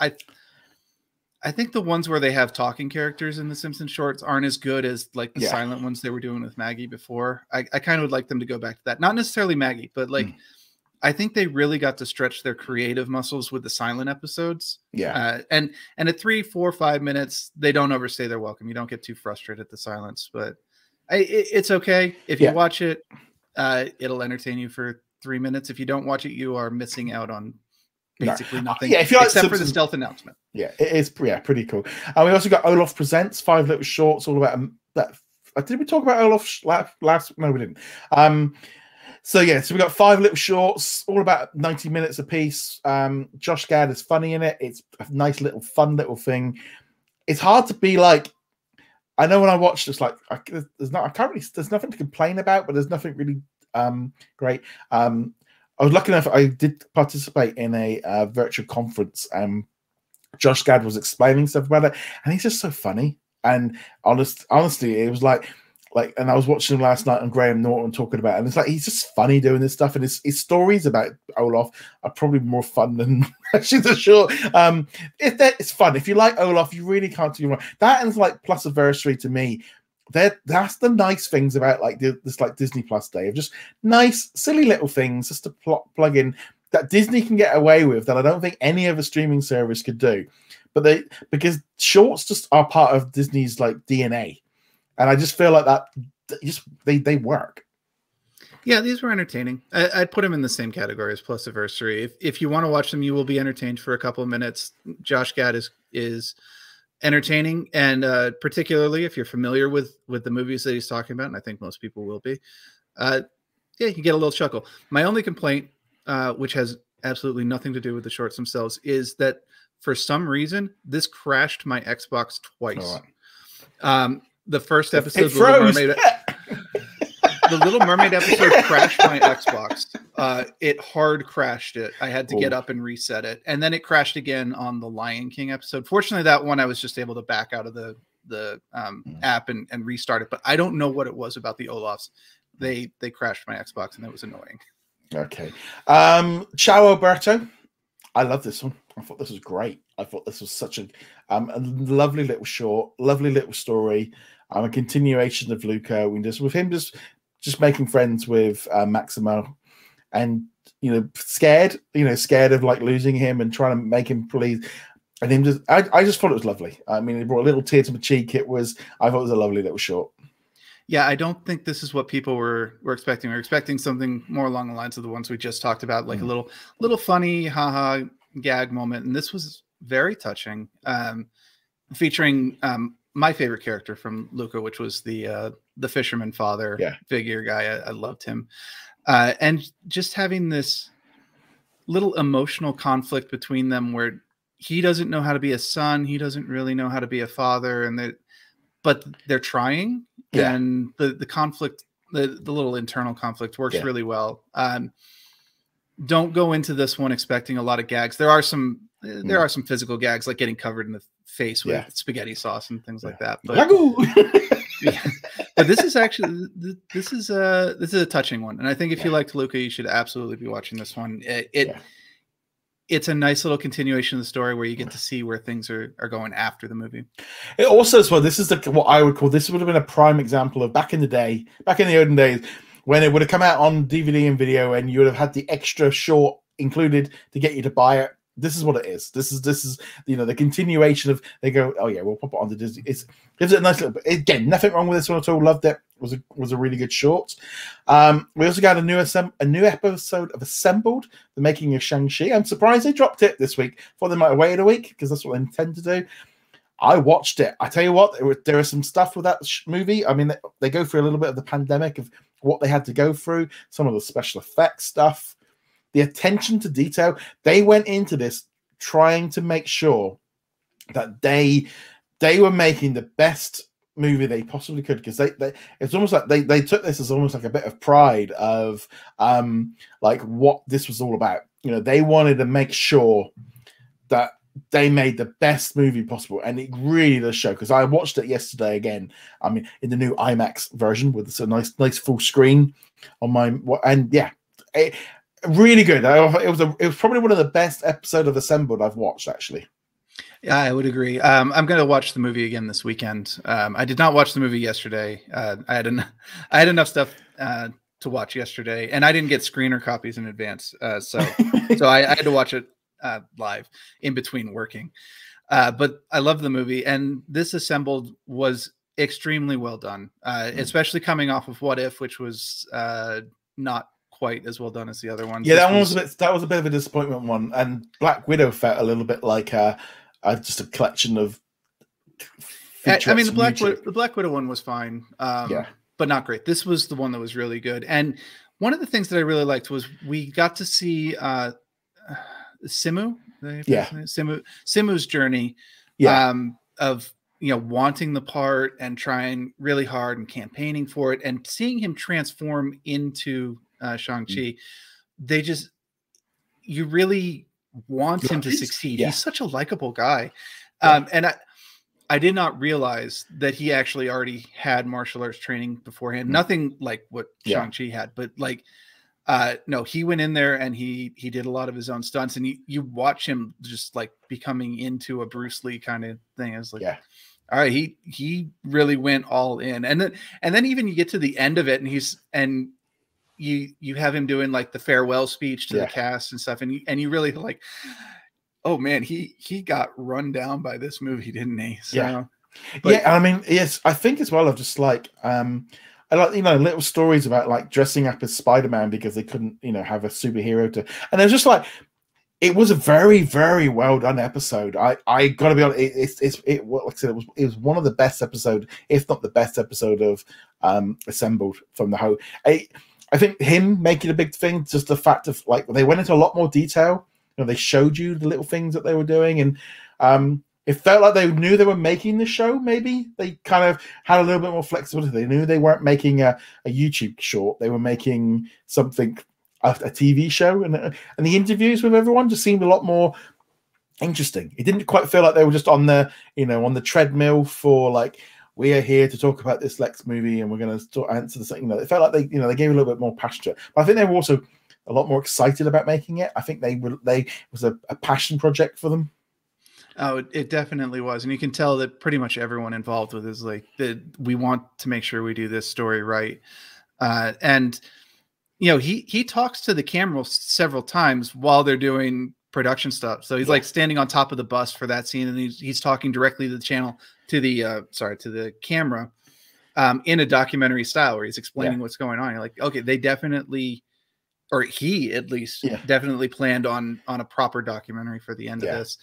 I think the ones where they have talking characters in the Simpsons shorts aren't as good as like the silent ones they were doing with Maggie before. I kind of would like them to go back to that. Not necessarily Maggie, but like I think they really got to stretch their creative muscles with the silent episodes. Yeah. And at 3, 4, 5 minutes, they don't overstay their welcome. You don't get too frustrated at the silence, but it's okay. If you watch it, it'll entertain you for 3 minutes. If you don't watch it, you are missing out on basically nothing. If you like except for the stealth announcement. Yeah, it is. Yeah, pretty cool. And we also got Olaf Presents, 5 little shorts all about that. Did we talk about Olaf last? No, we didn't. So we got 5 little shorts, all about 90 minutes apiece. Josh Gad is funny in it. It's a nice little fun little thing. It's hard to be like, I know when I watched this, like there's nothing to complain about, but there's nothing really great. I was lucky enough, I did participate in a virtual conference. Josh Gad was explaining stuff about it, and he's just so funny. And honestly, it was like, and I was watching him last night on Graham Norton talking about it, and it's like, he's just funny doing this stuff. And his stories about Olaf are probably more fun than actually the short. It's fun. If you like Olaf, you really can't do wrong. That and like Plusiversary to me, that's the nice things about like this like Disney Plus Day of just nice, silly little things just to plug in that Disney can get away with that I don't think any other streaming service could do. But because shorts just are part of Disney's like DNA, and I just feel like that they work. Yeah, these were entertaining. I'd put them in the same category as Plusiversary. If you want to watch them, you will be entertained for a couple of minutes. Josh Gad is entertaining, and particularly if you're familiar with the movies that he's talking about, and I think most people will be, you can get a little chuckle. My only complaint, which has absolutely nothing to do with the shorts themselves, is that for some reason this crashed my Xbox twice. The first episode, the Little Mermaid episode crashed my Xbox. It hard crashed it. I had to get up and reset it, and then it crashed again on the Lion King episode. Fortunately, that one I was just able to back out of the app and restart it. But I don't know what it was about the Olafs. They crashed my Xbox, and it was annoying. Okay, Ciao Alberto. I love this one. I thought this was great. I thought this was such a lovely little short, lovely little story. A continuation of Luca. With him just making friends with Maximo, and scared of like losing him and trying to make him please. And him I just thought it was lovely. I mean, it brought a little tear to my cheek. I thought it was a lovely little short. Yeah, I don't think this is what people were expecting. We're expecting something more along the lines of the ones we just talked about, like a little funny haha gag moment. And this was very touching, featuring my favorite character from Luca, which was the fisherman father figure guy. I loved him, and just having this little emotional conflict between them, where he doesn't know how to be a son, he doesn't really know how to be a father, but they're trying. And the conflict, the little internal conflict works really well. Don't go into this one expecting a lot of gags. There are some physical gags, like getting covered in the face with spaghetti sauce and things like that. But, but this is actually this is a touching one, and I think if you liked Luca, you should absolutely be watching this one. It's a nice little continuation of the story where you get to see where things are going after the movie. It also as well, this is what I would call, this would have been a prime example of back in the olden days, when it would have come out on DVD and video, and you would have had the extra short included to get you to buy it. This is what it is. This is the continuation of, they go, oh yeah, we'll pop it onto Disney. It gives it a nice little, again, nothing wrong with this one at all. Loved it. Was a really good short. We also got a new episode of Assembled, the making of Shang-Chi. I'm surprised they dropped it this week. Thought they might have waited a week because that's what they intend to do. I watched it. I tell you what, there is some stuff with that movie. I mean, they go through a little bit of the pandemic of what they had to go through, some of the special effects stuff, the attention to detail. They went into this trying to make sure that they were making the best movie they possibly could, because it's almost like they took this as almost like a bit of pride of like what this was all about. They wanted to make sure that they made the best movie possible, and it really does show, because I watched it yesterday again. I mean, in the new IMAX version with this nice full screen on my, and yeah, really good. It was probably one of the best episodes of Assembled I've watched, actually. Yeah, I would agree. I'm going to watch the movie again this weekend. I did not watch the movie yesterday. I had enough stuff to watch yesterday, and I didn't get screener copies in advance, so I had to watch it live in between working. But I love the movie, and this Assembled was extremely well done, especially coming off of What If, which was not quite as well done as the other ones. Yeah, that was a bit of a disappointment one, and Black Widow felt a little bit like just a collection of. I mean, the Black Widow one was fine, but not great. This was the one that was really good, and one of the things that I really liked was we got to see Simu, Simu's journey, of wanting the part and trying really hard and campaigning for it, and seeing him transform into Shang-Chi. You really want him to succeed. He's such a likable guy, and I did not realize that he actually already had martial arts training beforehand. Nothing like what Shang-Chi had, but like. No, he went in there and he did a lot of his own stunts, and you watch him just like becoming into a Bruce Lee kind of thing. I was like, all right, he really went all in, and then even you get to the end of it, and you have him doing like the farewell speech to the cast and stuff, and you really like, oh man, he got run down by this movie, didn't he? So, I mean, yes, I think as well of just like I like, little stories about like dressing up as Spider-Man because they couldn't, have a superhero to, and it was just like, it was a very, very well done episode. I gotta be honest, like I said, it was one of the best episode, if not the best episode of Assembled from the whole. I think him making a big thing, just the fact of like they went into a lot more detail. They showed you the little things that they were doing, and it felt like they knew they were making the show. Maybe they kind of had a little bit more flexibility. They knew they weren't making a YouTube short. They were making something, a TV show. And the interviews with everyone just seemed a lot more interesting. It didn't quite feel like they were just on the, on the treadmill for like, we are here to talk about this Lex movie and we're going to answer this. It felt like they gave a little bit more passion to it. But I think they were also a lot more excited about making it. I think it was a passion project for them. Oh, it definitely was. And you can tell that pretty much everyone involved with it is like, we want to make sure we do this story right. And, he talks to the camera several times while they're doing production stuff. So he's like standing on top of the bus for that scene. And he's talking directly to the to the camera in a documentary style where he's explaining what's going on. You're like, okay, they definitely, or he at least definitely planned on a proper documentary for the end of this.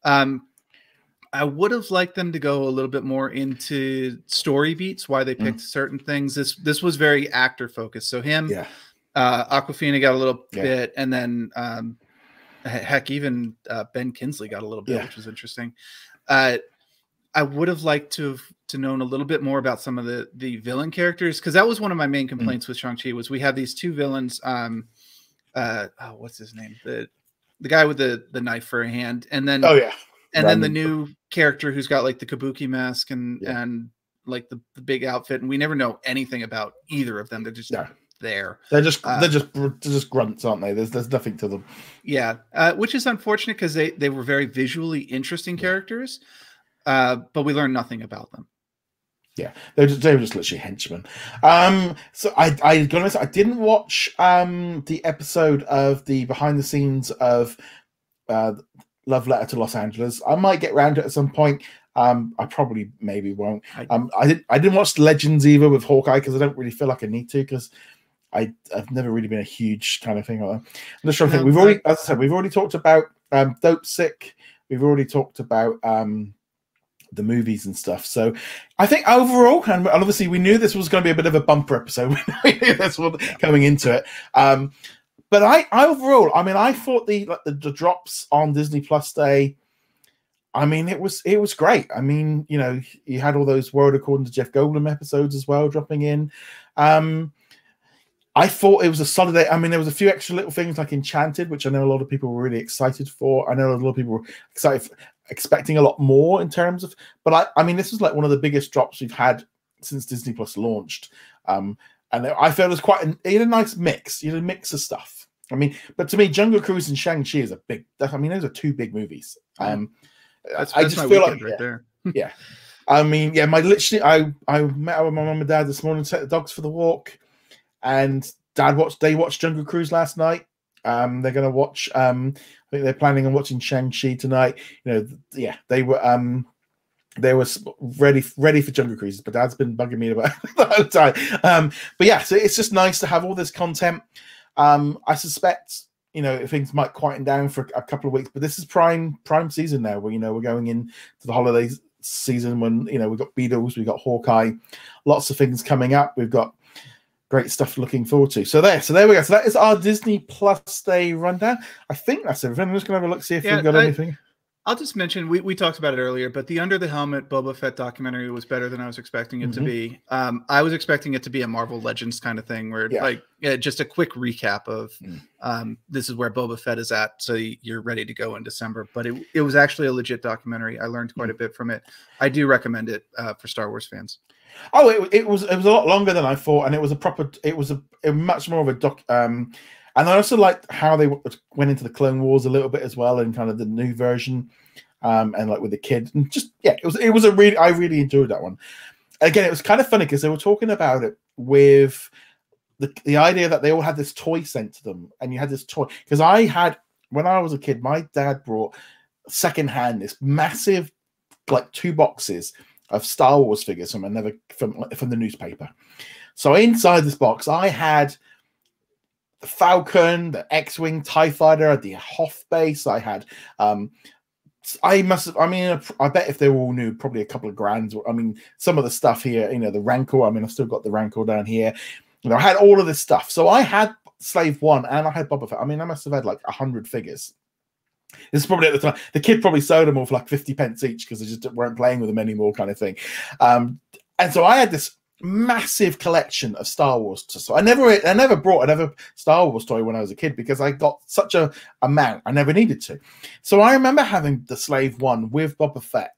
I would have liked them to go a little bit more into story beats, why they picked certain things. This was very actor focused. So him, Awkwafina got a little bit, and then heck, even Ben Kingsley got a little bit, which was interesting. I would have liked to known a little bit more about some of the villain characters, because that was one of my main complaints with Shang-Chi was we have these two villains. What's his name? The guy with the knife for a hand, and then then the new character who's got like the kabuki mask and like the big outfit, and we never know anything about either of them. They're just there. They're just grunts, aren't they? There's nothing to them. Yeah, which is unfortunate because they were very visually interesting characters, but we learned nothing about them. Yeah, they were just literally henchmen. So I gotta admit, I didn't watch the episode of the behind the scenes of Love Letter to Los Angeles. I might get around to it at some point. I probably maybe won't. I didn't watch Legends either with Hawkeye because I don't really feel like I need to, because I've never really been a huge kind of thing like that. I'm just trying to think. We've already, as I said, we've already talked about Dope Sick. We've already talked about the movies and stuff. So I think overall, and obviously we knew this was going to be a bit of a bumper episode. We knew this was coming into it. But I overall, I mean, I thought the drops on Disney Plus Day, I mean, it was great. I mean, you know, you had all those World According to Jeff Goldblum episodes as well dropping in. I thought it was a solid day. I mean, there was a few extra little things like Enchanted, which I know a lot of people were really excited for. I know a lot of people were excited, expecting a lot more in terms of. But I mean, this was like one of the biggest drops we've had since Disney Plus launched. And I felt it was quite you had a nice mix. You had a mix of stuff. I mean, but to me, Jungle Cruise and Shang-Chi is a big. I mean, those are two big movies. That's I just feel like right there. Yeah. I mean, yeah. I met up with my mum and dad this morning to take the dogs for the walk. And they watched Jungle Cruise last night. They're going to watch. I think they're planning on watching Shang-Chi tonight. You know, yeah, they were. They were ready for Jungle Cruise, but Dad's been bugging me about it the whole time. But yeah, so it's just nice to have all this content. I suspect, you know, things might quieten down for a couple of weeks, but this is prime season now. Where, you know, we're going into the holidays season when, you know, we've got Beatles, we've got Hawkeye, lots of things coming up. We've got great stuff looking forward to. So there we go. So that is our Disney Plus Day rundown. I think that's everything. I'm just going to have a look, see if we've got anything. I'll just mention, we talked about it earlier, but the Under the Helmet Boba Fett documentary was better than I was expecting it to be. I was expecting it to be a Marvel Legends kind of thing where just a quick recap of this is where Boba Fett is at, so you're ready to go in December. But it was actually a legit documentary. I learned quite a bit from it. I do recommend it for Star Wars fans. Oh, it was a lot longer than I thought, and it was a much more of a doc. And I also liked how they went into the Clone Wars a little bit as well, and kind of the new version, and like with the kid, and just it was a really, I really enjoyed that one. Again, it was kind of funny because they were talking about it with the idea that they all had this toy sent to them, and you had this toy because when I was a kid, my dad brought secondhand this massive, like 2 boxes of Star Wars figures from the newspaper. So inside this box, I had the Falcon, the X-Wing TIE Fighter, the Hoth base. I had, I bet if they were all new, probably a couple of grand. I mean, some of the stuff here, you know, the Rancor. I mean, I've still got the Rancor down here. You know, I had all of this stuff. So I had Slave One and I had Boba Fett. I mean, I must have had like 100 figures. This is probably at the time. The kid probably sold them all for like 50 pence each because they just weren't playing with them anymore, kind of thing. And so I had this massive collection of Star Wars. So I never brought another Star Wars toy when I was a kid because I got such a amount. I never needed to. So I remember having the Slave One with Boba Fett,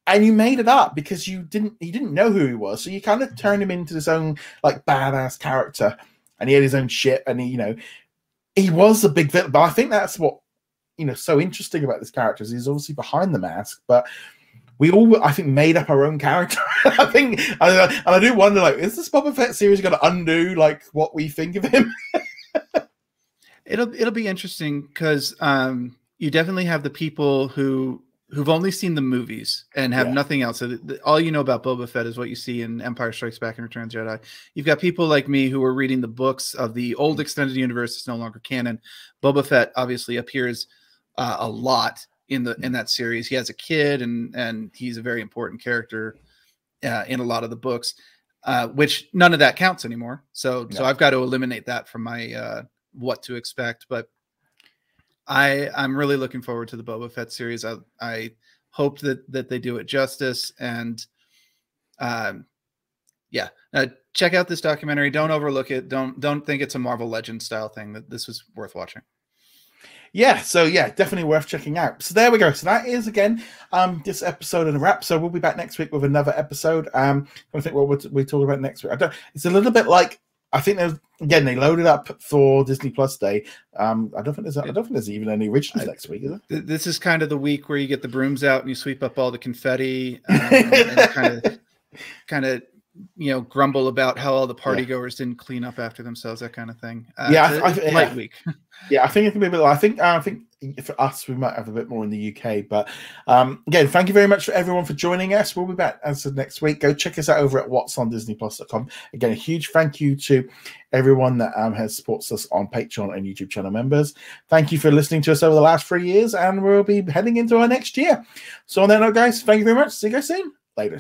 and you made it up because you didn't know who he was. So you kind of turned him into this own like badass character, and he had his own ship, and he was a big villain. But I think that's what, you know, so interesting about this character is he's obviously behind the mask, but we all, I think, made up our own character. I think, and I do wonder, like, is this Boba Fett series going to undo like what we think of him? It'll be interesting because you definitely have the people who've only seen the movies and have nothing else. So all you know about Boba Fett is what you see in Empire Strikes Back and Return of the Jedi. You've got people like me who are reading the books of the old extended universe. It's no longer canon. Boba Fett obviously appears a lot in that series. He has a kid, and he's a very important character in a lot of the books, which none of that counts anymore. So I've got to eliminate that from my what to expect. But I'm really looking forward to the Boba Fett series. I hope that they do it justice, and check out this documentary. Don't overlook it. Don't think it's a Marvel Legends style thing. That this was worth watching. Yeah, so definitely worth checking out. So there we go. So that is again this episode and a wrap. So we'll be back next week with another episode. I think what we talk about next week. It's a little bit like, I think they loaded up for Disney Plus Day. I don't think there's even any originals next week, is there? This is kind of the week where you get the brooms out and you sweep up all the confetti, and kind kind of grumble about how all the party goers didn't clean up after themselves, that kind of thing. Light week. Yeah, I think it can be a bit. I think for us, we might have a bit more in the UK. But again, thank you very much for everyone for joining us. We'll be back as of next week. Go check us out over at whatsondisneyplus.com. Again, a huge thank you to everyone that has supports us on Patreon and YouTube channel members. Thank you for listening to us over the last 3 years, and we'll be heading into our next year. So on that note, guys, thank you very much. See you guys soon. Later.